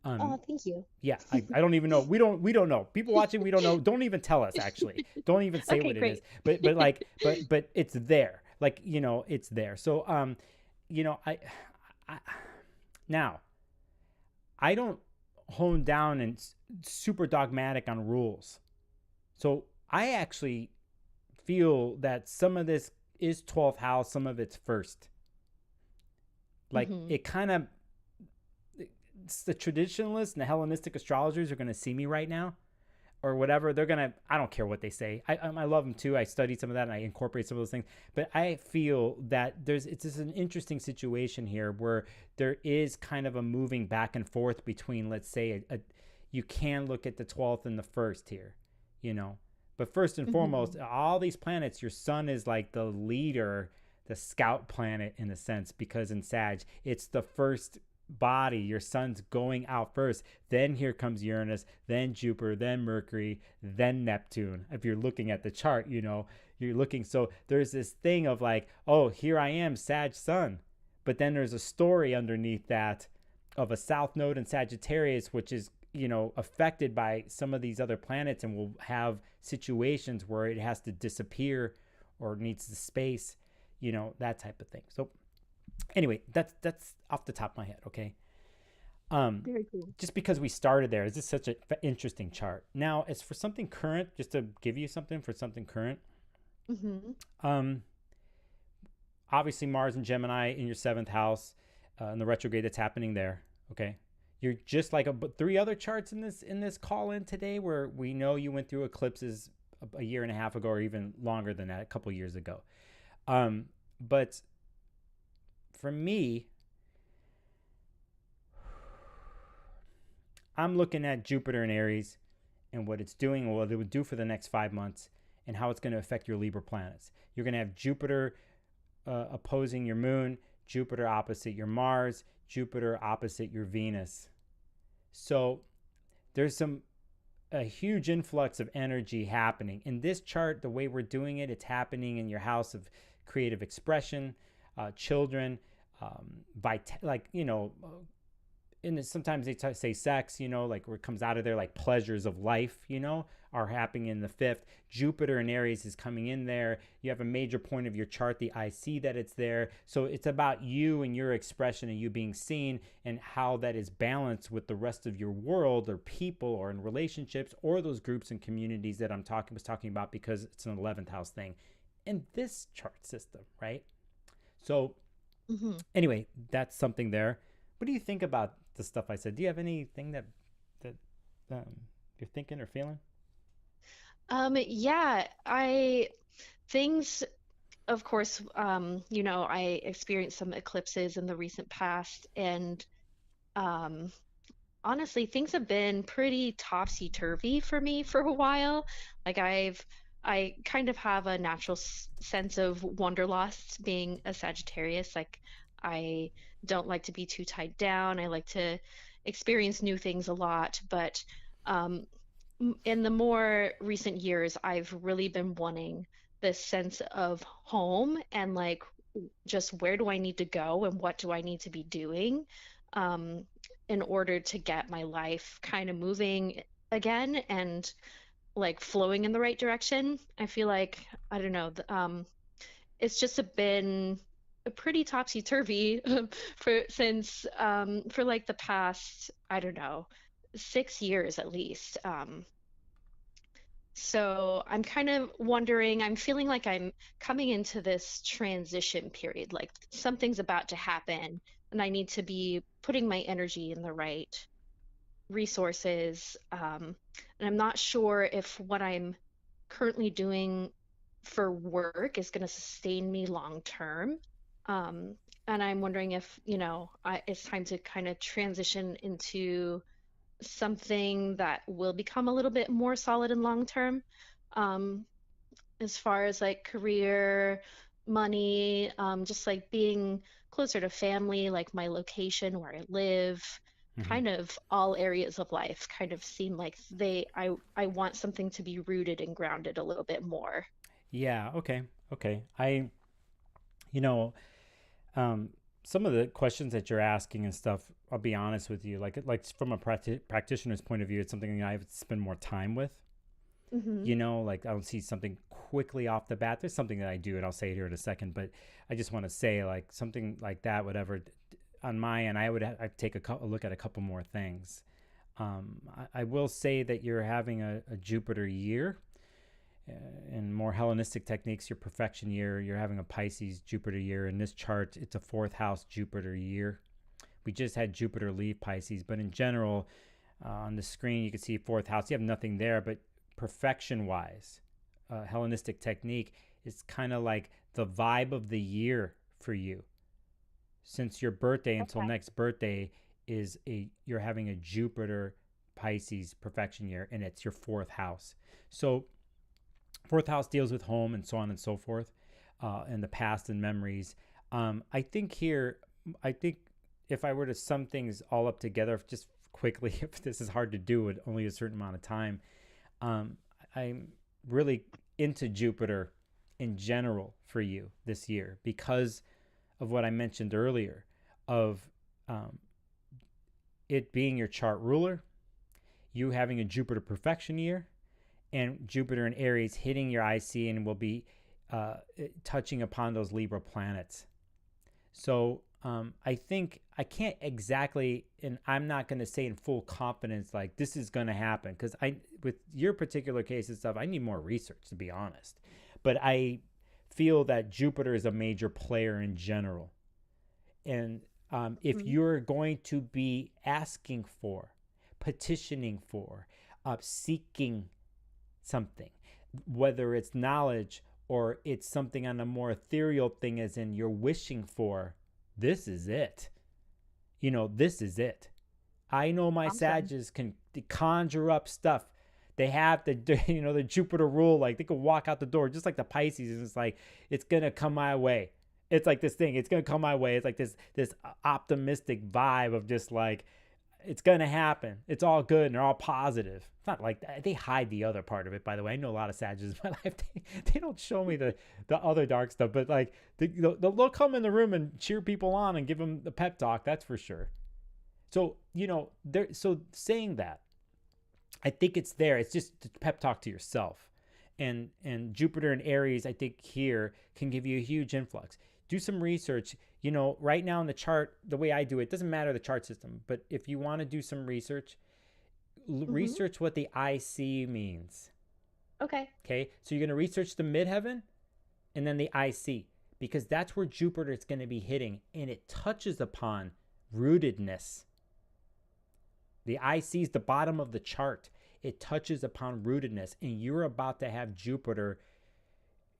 Oh, thank you. Yeah, I don't even know. We don't know. People watching, we don't know. Don't even tell us, actually. Don't even say Okay, what great. it is. But it's there. Like, you know, it's there. So you know, I now I don't hone down and super dogmatic on rules. So I actually feel that some of this is 12th house, some of it's first. Like, it kind of, the traditionalists and the Hellenistic astrologers are going to see me right now, or whatever. They're going to, I don't care what they say. I love them too. I studied some of that and I incorporate some of those things. But I feel that it's just an interesting situation here where there is kind of a moving back and forth between, let's say, you can look at the 12th and the first here, you know. But first and foremost, all these planets, your sun is like the leader, the scout planet in a sense, because in Sag, it's the first body. Your sun's going out first. Then here comes Uranus, then Jupiter, then Mercury, then Neptune. If you're looking at the chart, you know, you're looking. So there's this thing of like, oh, here I am, Sag sun. But then there's a story underneath that of a south node in Sagittarius, which is, you know, affected by some of these other planets, and will have situations where it has to disappear or needs the space, you know, that type of thing. So anyway, that's off the top of my head. Okay. Very cool. Just because we started there, is this such an interesting chart. Now, as for something current, just to give you something for something current, obviously Mars and Gemini in your 7th house, in the retrograde that's happening there. Okay. You're just like three other charts in this call in today, where we know you went through eclipses a year and a half ago, or even longer than that, a couple years ago. But for me, I'm looking at Jupiter in Aries and what it's doing, or what it would do for the next 5 months, and how it's going to affect your Libra planets. You're going to have Jupiter opposing your Moon, Jupiter opposite your Mars, Jupiter opposite your Venus. So there's a huge influx of energy happening. In this chart, the way we're doing it, it's happening in your house of creative expression, children, like, you know, sometimes they say sex, you know, like where it comes out of there, like pleasures of life, you know, are happening in the 5th. Jupiter in Aries is coming in there. You have a major point of your chart, the IC, that it's there. So it's about you and your expression and you being seen, and how that is balanced with the rest of your world, or people, or in relationships, or those groups and communities that was talking about, because it's an 11th house thing in this chart system, right? So anyway, that's something there. What do you think about the stuff I said? Do you have anything that you're thinking or feeling? Yeah, things, of course, you know, I experienced some eclipses in the recent past, and honestly, things have been pretty topsy-turvy for me for a while. Like I kind of have a natural sense of wanderlust being a Sagittarius. Like I don't like to be too tied down. I like to experience new things a lot, but um, in the more recent years, I've really been wanting this sense of home and like just where do I need to go and what do I need to be doing um, in order to get my life kind of moving again and like flowing in the right direction. I feel like, I don't know, it's just been a pretty topsy-turvy for like the past, I don't know, 6 years at least. So I'm kind of wondering, I'm feeling like I'm coming into this transition period, like something's about to happen, and I need to be putting my energy in the right resources. And I'm not sure if what I'm currently doing for work is going to sustain me long term. Um, and I'm wondering if, it's time to kind of transition into something that will become a little bit more solid and long term. Um, as far as like career, money, just like being closer to family, like my location where I live, Hmm. kind of all areas of life kind of seem like I want something to be rooted and grounded a little bit more. Yeah. Okay. Okay. You know, um, some of the questions that you're asking and stuff, I'll be honest with you, like from a practitioner's point of view, it's something that I have to spend more time with. Mm-hmm. Like I don't see something quickly off the bat. There's something that I do, and I'll say it here in a second, but I just want to say like something like that, whatever. On my end, I'd take a look at a couple more things. I will say that you're having a Jupiter year. In more Hellenistic techniques, your perfection year, you're having a Pisces Jupiter year. In this chart, it's a fourth house Jupiter year. We just had Jupiter leave Pisces, but in general, on the screen, you can see fourth house. You have nothing there, but perfection wise, Hellenistic technique is kind of like the vibe of the year for you. Since your birthday until next birthday you're having a Jupiter Pisces perfection year, and it's your fourth house. So fourth house deals with home and so on and so forth, and the past and memories. I think if I were to sum things all up together, just quickly, if this is hard to do with only a certain amount of time, I'm really into Jupiter in general for you this year because of what I mentioned earlier of it being your chart ruler, you having a Jupiter perfection year, and Jupiter in Aries hitting your IC and will be touching upon those Libra planets. So I think I can't exactly, and I'm not going to say in full confidence like this is going to happen, because with your particular case and stuff, I need more research, to be honest. But I feel that Jupiter is a major player in general. And if you're going to be asking for, petitioning for, seeking something, whether it's knowledge or it's something on a more ethereal thing, as in you're wishing for, this is it. This is it. I know my Sages can conjure up stuff. They have the Jupiter rule, like they could walk out the door just like the Pisces, and it's like it's gonna come my way. It's like this thing, it's gonna come my way. It's like this optimistic vibe of just like it's gonna happen. It's all good, and they're all positive. It's not like that. They hide the other part of it, by the way. I know a lot of Sages in my life. They don't show me the other dark stuff, but like they'll come in the room and cheer people on and give them the pep talk. That's for sure. So so saying that, I think it's there. It's just to pep talk to yourself, and Jupiter and Aries, I think here can give you a huge influx. Do some research. Right now in the chart, the way I do it, doesn't matter the chart system, but if you want to do some research, research what the IC means. Okay. Okay. So you're going to research the midheaven and then the IC, because that's where Jupiter is going to be hitting, and it touches upon rootedness. The IC is the bottom of the chart. It touches upon rootedness, and you're about to have Jupiter,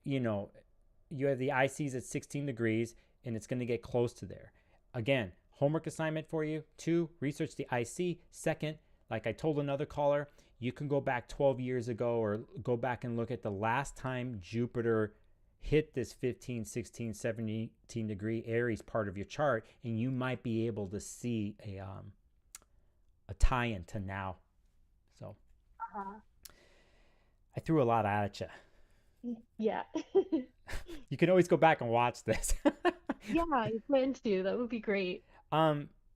you have the ICs at 16 degrees, and it's going to get close to there. Again, homework assignment for you. 2, research the IC. Second, like I told another caller, you can go back 12 years ago or go back and look at the last time Jupiter hit this 15, 16, 17 degree Aries part of your chart, and you might be able to see a tie-in to now. So I threw a lot at you. Yeah. You can always go back and watch this. Yeah, I plan to. That would be great.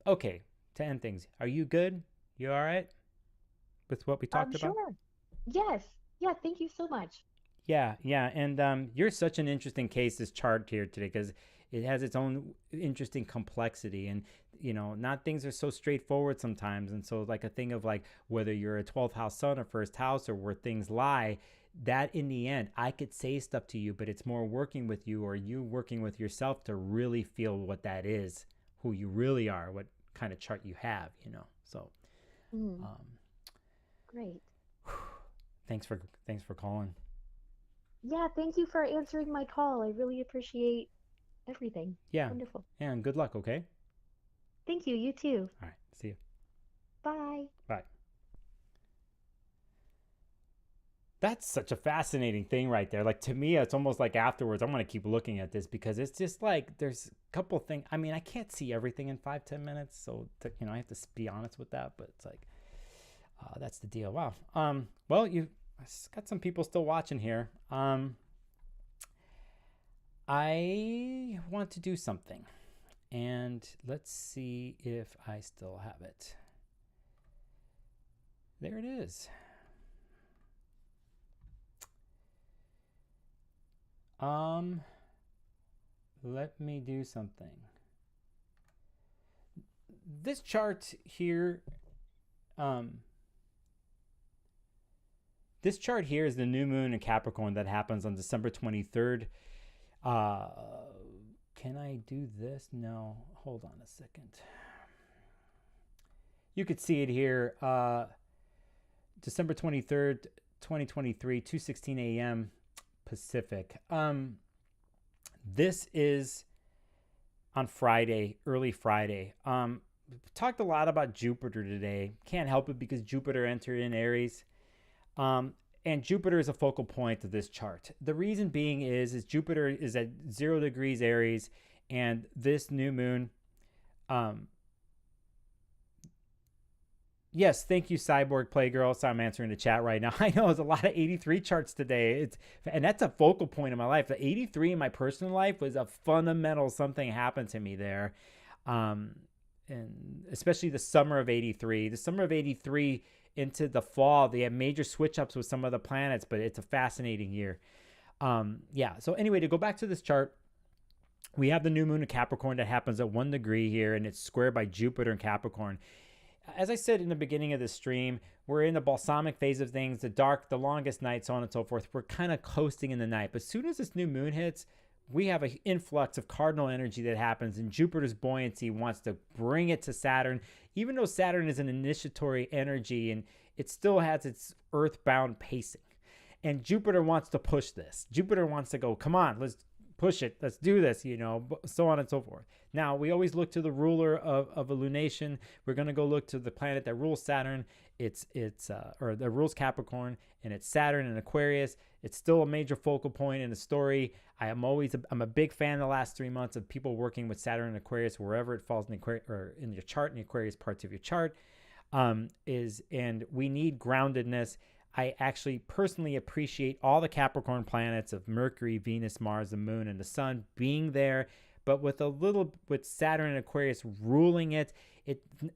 Okay, to end things, are you good? You all right with what we talked about? Sure. Yes. Yeah, thank you so much. Yeah, and you're such an interesting case, this chart here today, because it has its own interesting complexity, and not things are so straightforward sometimes. And so like a thing of like whether you're a 12th house sun or first house or where things lie, that in the end I could say stuff to you, but it's more working with you or you working with yourself to really feel what that is, who you really are, what kind of chart you have, so Great. Thanks for calling. Yeah, thank you for answering my call. I really appreciate everything. Yeah. Wonderful. Yeah, and good luck, okay? Thank you. You too. All right. See you. Bye. Bye. That's such a fascinating thing right there. Like, to me, it's almost like afterwards, I'm going to keep looking at this because it's just like there's a couple things. I mean, I can't see everything in 5-10 minutes. So, I have to be honest with that. But it's like, that's the deal. Wow. Well, you got some people still watching here. I want to do something. And let's see if I still have it. There it is. Let me do something. This chart here, this chart here is the new moon in Capricorn that happens on December 23rd. Can I do this? No, hold on a second. You could see it here, December 23rd, 2023, 2:16 a.m. Pacific. This is on Friday, early Friday. Talked a lot about Jupiter today. Can't help it because Jupiter entered in Aries. And Jupiter is a focal point of this chart. The reason being is Jupiter is at 0 degrees Aries, and this new moon, yes, thank you, Cyborg Playgirl. So I'm answering the chat right now. I know there's a lot of 83 charts today. And that's a focal point in my life. The 83 in my personal life was a fundamental something happened to me there. And especially the summer of 83. The summer of 83 into the fall, they have major switch ups with some of the planets, but it's a fascinating year. So anyway, to go back to this chart, we have the new moon in Capricorn that happens at 1 degree here, and it's squared by Jupiter in Capricorn. As I said in the beginning of the stream, we're in the balsamic phase of things, the longest night, so on and so forth. We're kind of coasting in the night. But as soon as this new moon hits, we have an influx of cardinal energy that happens, and Jupiter's buoyancy wants to bring it to Saturn, even though Saturn is an initiatory energy and it still has its earthbound pacing. And Jupiter wants to push this. Jupiter wants to go, come on, let's push it. Let's do this, so on and so forth. Now, we always look to the ruler of a lunation. We're going to go look to the planet that rules Saturn. Or that rules Capricorn, and it's Saturn in Aquarius. It's still a major focal point in the story. I'm a big fan the last 3 months of people working with Saturn and Aquarius, wherever it falls in Aquarius or in your chart, in the Aquarius parts of your chart, and we need groundedness. I actually personally appreciate all the Capricorn planets of Mercury, Venus, Mars, the Moon, and the Sun being there. But with Saturn and Aquarius ruling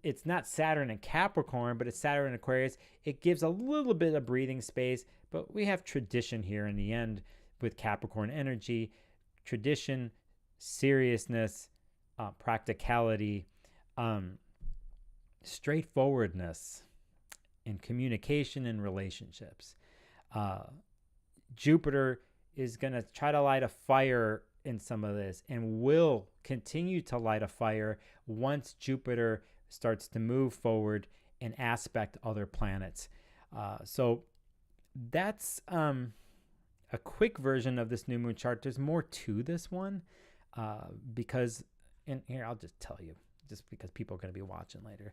it's not Saturn and Capricorn, but it's Saturn and Aquarius. It gives a little bit of breathing space, but we have tradition here in the end with Capricorn energy. Tradition, seriousness, practicality, straightforwardness, and communication and relationships. Jupiter is going to try to light a fire in some of this and will continue to light a fire once Jupiter starts to move forward and aspect other planets. So that's a quick version of this new moon chart. There's more to this one because, and here I'll just tell you just because people are going to be watching later.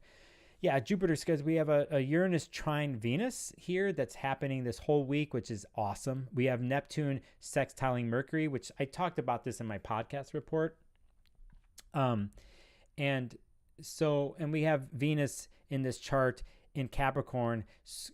Yeah, Jupiter, because we have a Uranus trine Venus here that's happening this whole week, which is awesome. We have Neptune sextiling Mercury, which I talked about this in my podcast report. And we have Venus in this chart in Capricorn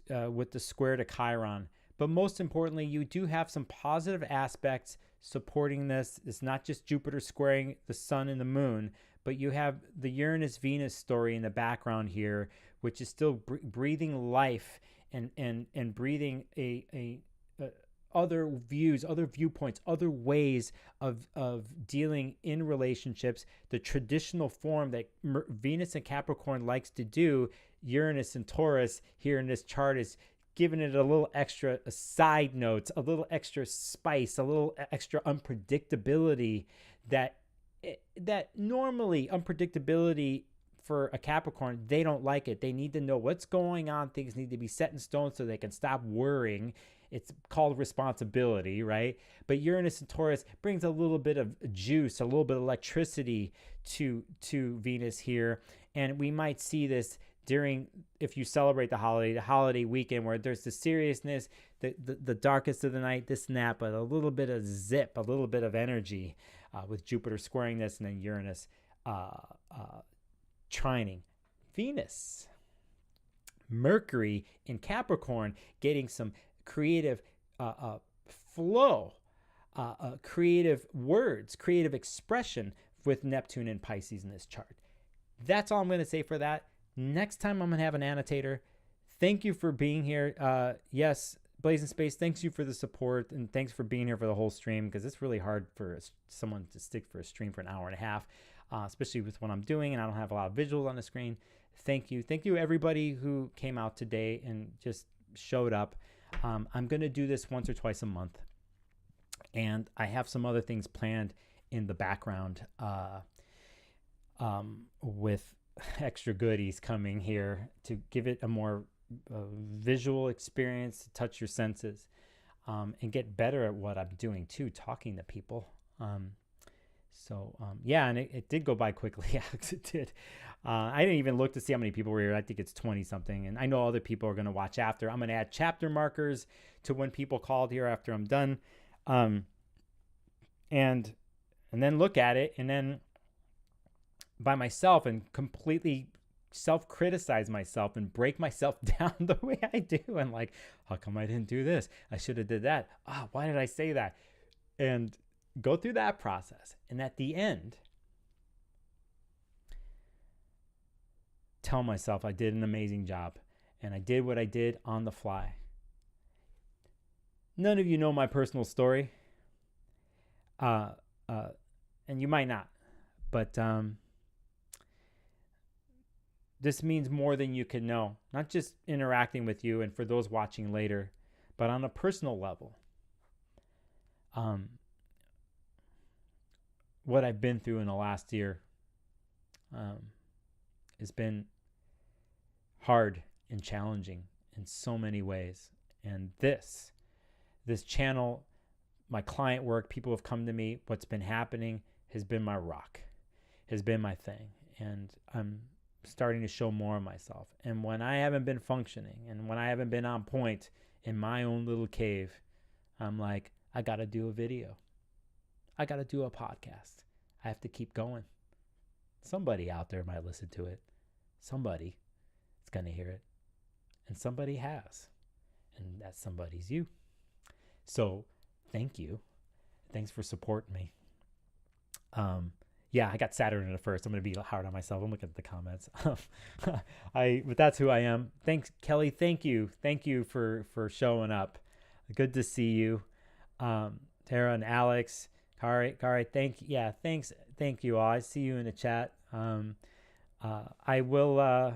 with the square to Chiron. But most importantly, you do have some positive aspects supporting this. It's not just Jupiter squaring the sun and the moon, but you have the Uranus-Venus story in the background here, which is still breathing life and breathing a other views, other viewpoints, other ways of dealing in relationships. The traditional form that Venus and Capricorn likes to do, Uranus and Taurus here in this chart is giving it a little extra side notes, a little extra spice, a little extra unpredictability that normally unpredictability for a Capricorn, they don't like it. They need to know what's going on. Things need to be set in stone so they can stop worrying. It's called responsibility, right? But Uranus and Taurus brings a little bit of juice, a little bit of electricity to Venus here. And we might see this during, if you celebrate the holiday weekend, where there's the seriousness, the darkest of the night, this and that, but a little bit of zip, a little bit of energy with Jupiter squaring this and then Uranus trining Venus. Mercury in Capricorn getting some creative flow, creative words, creative expression with Neptune and Pisces in this chart. That's all I'm going to say for that. Next time I'm going to have an annotator. Thank you for being here. Yes, Blazing Space, thanks you for the support, and thanks for being here for the whole stream, because it's really hard for someone to stick for a stream for an hour and a half, especially with what I'm doing, and I don't have a lot of visuals on the screen. Thank you. Thank you, everybody who came out today and just showed up. I'm going to do this once or twice a month, and I have some other things planned in the background with extra goodies coming here to give it a more visual experience, to touch your senses, and get better at what I'm doing too, talking to people. Yeah, and it did go by quickly. Alex, it did. I didn't even look to see how many people were here. I think it's 20 something, and I know other people are going to watch after. I'm going to add chapter markers to when people called here after I'm done, and then look at it, and then by myself and completely self-criticize myself and break myself down the way I do, and like, how come I didn't do this? I should have did that. Why did I say that? And go through that process, and at the end, tell myself I did an amazing job and I did what I did on the fly. None of you know my personal story, and you might not, but this means more than you can know, not just interacting with you and for those watching later, but on a personal level. What I've been through in the last year has been hard and challenging in so many ways. And this channel, my client work, people have come to me, what's been happening has been my rock, has been my thing. And I'm starting to show more of myself. And when I haven't been functioning and when I haven't been on point in my own little cave, I'm like, I got to do a video. I got to do a podcast. I have to keep going. Somebody out there might listen to it. Somebody is going to hear it. And somebody has. And that somebody's you. So thank you. Thanks for supporting me. Yeah, I got Saturn in the first. I'm going to be hard on myself. I'm looking at the comments. But that's who I am. Thanks, Kelly. Thank you. Thank you for showing up. Good to see you. Tara and Alex. Kari, thanks. Thank you all. I see you in the chat. I will,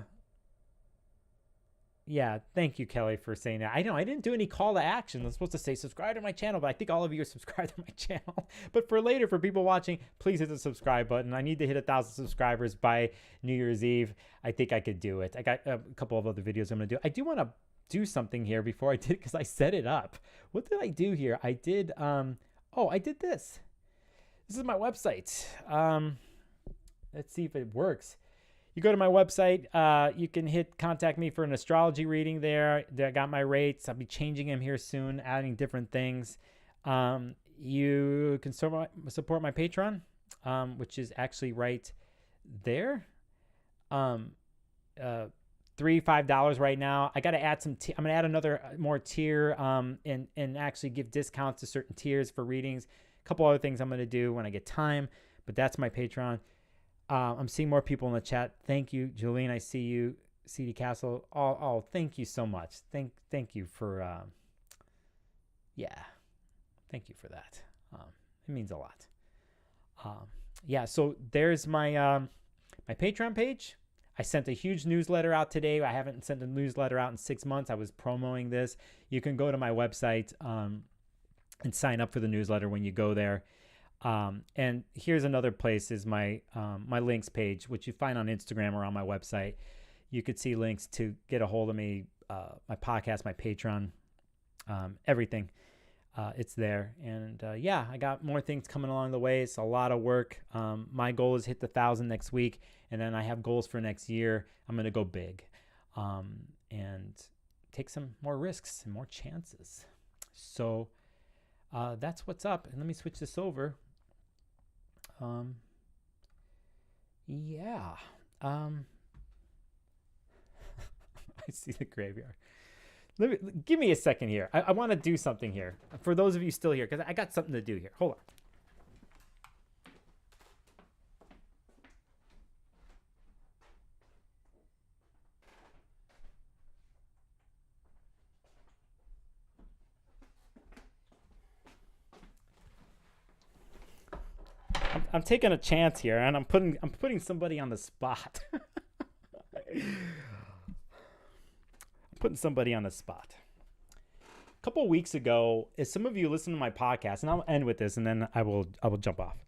thank you, Kelly, for saying that. I know I didn't do any call to action. I'm supposed to say subscribe to my channel, but I think all of you are subscribed to my channel. But for later, for people watching, please hit the subscribe button. I need to hit 1,000 subscribers by New Year's Eve. I think I could do it. I got a couple of other videos I'm going to do. I do want to do something here before I did, because I set it up. What did I do here? I did, I did this. This is my website. Let's see if it works. you go to my website, you can hit contact me for an astrology reading there. I got my rates. I'll be changing them here soon, adding different things. You can support my Patreon, which is actually right there. $3-5 right now. I got to add some. I'm gonna add another more tier, and actually give discounts to certain tiers for readings. A couple other things I'm gonna do when I get time, but that's my Patreon. I'm seeing more people in the chat. Thank you, Julian. I see you, CD Castle. Oh, thank you so much. Thank you for, thank you for that. It means a lot. So there's my my Patreon page. I sent a huge newsletter out today. I haven't sent a newsletter out in 6 months. I was promoting this. You can go to my website and sign up for the newsletter when you go there. And here's another place is my my links page, which you find on Instagram or on my website. You could see links to get a hold of me, my podcast, my Patreon, everything. It's there. And I got more things coming along the way. It's a lot of work. My goal is hit the 1,000 next week. And then I have goals for next year. I'm going to go big and take some more risks and more chances. So that's what's up. And let me switch this over. I see the graveyard. Give me a second here. I want to do something here. For those of you still here, because I got something to do here. Hold on. I'm taking a chance here, and I'm putting somebody on the spot. Putting somebody on the spot. A couple of weeks ago, as some of you listen to my podcast, and I'll end with this, and then I will jump off.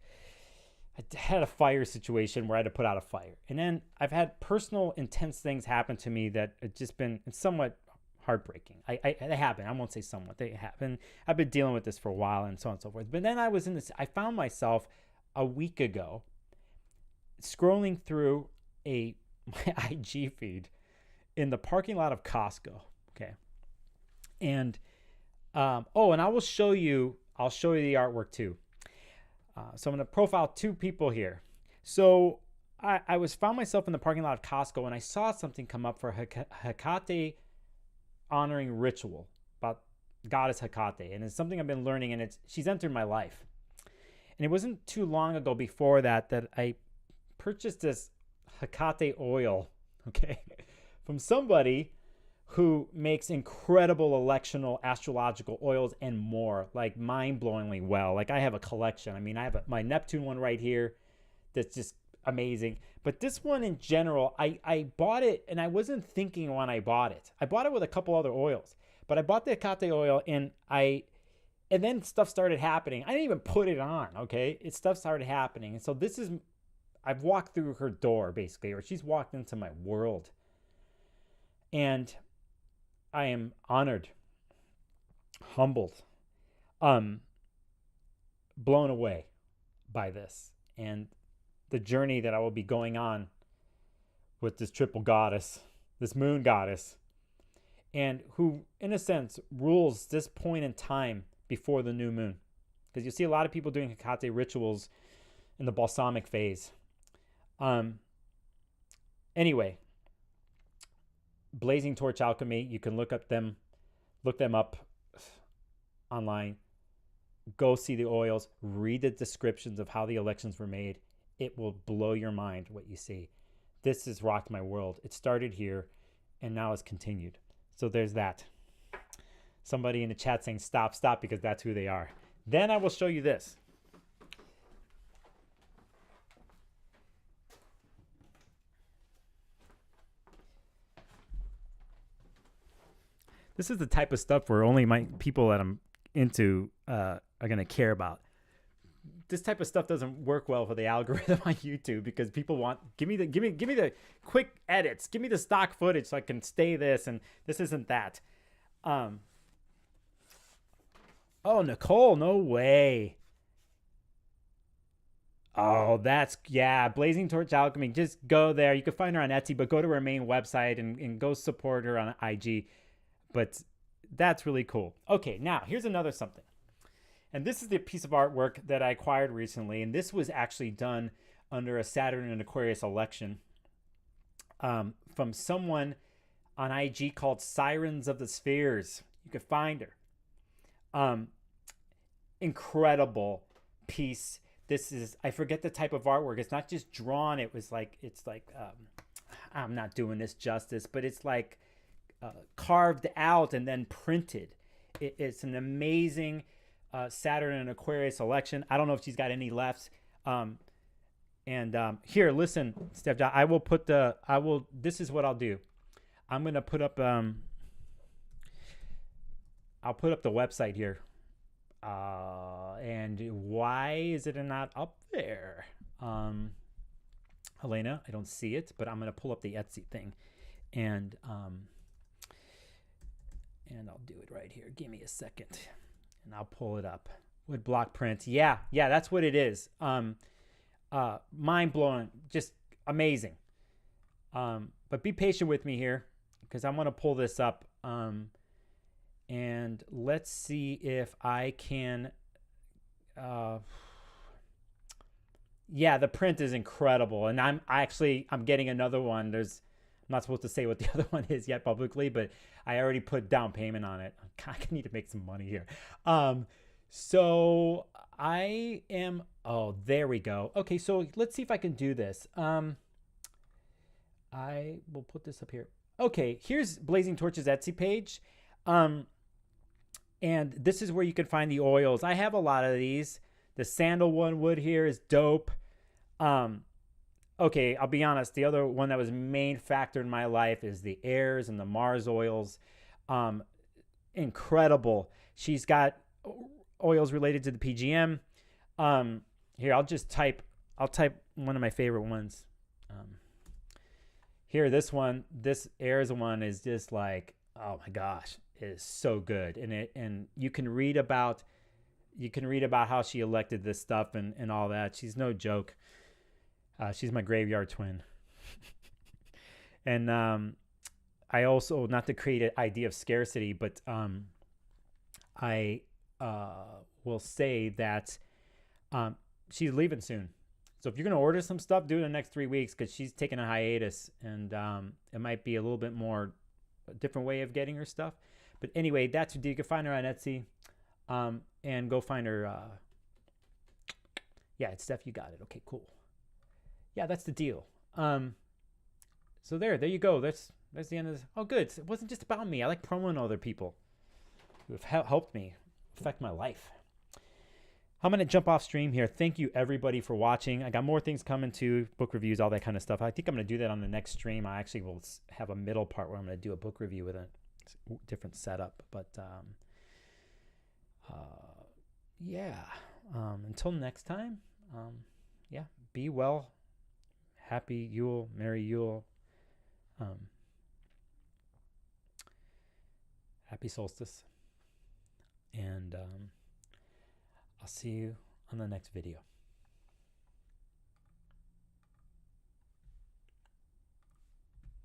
I had a fire situation where I had to put out a fire, and then I've had personal, intense things happen to me that have just been somewhat heartbreaking. They happen. I won't say somewhat. They happen. I've been dealing with this for a while, and so on and so forth. But then I found myself a week ago scrolling through my IG feed in the parking lot of Costco. Okay. And, and I will show you the artwork too. So I'm going to profile two people here. So I found myself in the parking lot of Costco, and I saw something come up for Hekate honoring ritual about goddess Hekate. And it's something I've been learning, and she's entered my life. And it wasn't too long ago before that I purchased this Hekate oil, okay, from somebody who makes incredible electional astrological oils and more, like mind-blowingly well. Like I have a collection. I mean, I have my Neptune one right here that's just amazing. But this one in general, I bought it, and I wasn't thinking when I bought it. I bought it with a couple other oils, but I bought the Hekate oil, and then stuff started happening. I didn't even put it on, okay? Stuff started happening. And so I've walked through her door, basically, or she's walked into my world. And I am honored, humbled, blown away by this. And the journey that I will be going on with this triple goddess, this moon goddess, and who, in a sense, rules this point in time before the new moon. Because you see a lot of people doing Hekate rituals in the balsamic phase. Anyway, Blazing Torch Alchemy, you can look them up online. Go see the oils, read the descriptions of how the elections were made. It will blow your mind what you see. This has rocked my world. It started here and now it's continued. So there's that. Somebody in the chat saying stop, because that's who they are. Then I will show you this. This is the type of stuff where only my people that I'm into are going to care about. This type of stuff doesn't work well for the algorithm on YouTube because people want give me the quick edits, give me the stock footage so I can stay this, and this isn't that. Oh, Nicole, no way. Oh, that's, yeah, Blazing Torch Alchemy. Just go there. You can find her on Etsy, but go to her main website and go support her on IG. But that's really cool. Okay, now here's another something. And this is the piece of artwork that I acquired recently. And this was actually done under a Saturn and Aquarius election from someone on IG called Sirens of the Spheres. You can find her. Incredible piece. This is, I forget the type of artwork. It's not just drawn. It's like, I'm not doing this justice, but it's like carved out and then printed. It's an amazing Saturn and Aquarius election. I don't know if she's got any left. Here, listen, Steph, this is what I'll do. I'm going to put up, I'll put up the website here. And why is it not up there? Helena, I don't see it, but I'm going to pull up the Etsy thing and I'll do it right here. Give me a second and I'll pull it up. Wood block print. Yeah, that's what it is. Mind blowing, just amazing. But be patient with me here because I want to pull this up. And let's see if I can, yeah, the print is incredible. And I'm getting another one. I'm not supposed to say what the other one is yet publicly, but I already put down payment on it. I need to make some money here. So I am, oh, there we go. Okay, so let's see if I can do this. I will put this up here. Okay, here's Blazing Torch's Etsy page. And this is where you can find the oils. I have a lot of these. The sandalwood wood here is dope. Okay, I'll be honest. The other one that was main factor in my life is the Airs and the Mars oils. Incredible. She's got oils related to the PGM. Here, I'll type one of my favorite ones. Here, this Airs one is just like, oh my gosh. Is so good, and you can read about how she elected this stuff and all that. She's no joke. She's my graveyard twin. And I also, not to create an idea of scarcity, but I will say that she's leaving soon. So if you're gonna order some stuff, do it in the next 3 weeks because she's taking a hiatus, and it might be a little bit more a different way of getting her stuff. But anyway, that's what you can find her on Etsy, and go find her. Yeah, it's Steph. You got it. Okay, cool. Yeah, that's the deal. So there you go. That's the end of this. Oh, good. It wasn't just about me. I like promoting other people who have helped me affect my life. I'm gonna jump off stream here. Thank you everybody for watching. I got more things coming too, book reviews, all that kind of stuff. I think I'm gonna do that on the next stream. I actually will have a middle part where I'm gonna do a book review with a different setup, but yeah, until next time, yeah, be well, happy Yule, merry Yule, happy solstice, and I'll see you on the next video.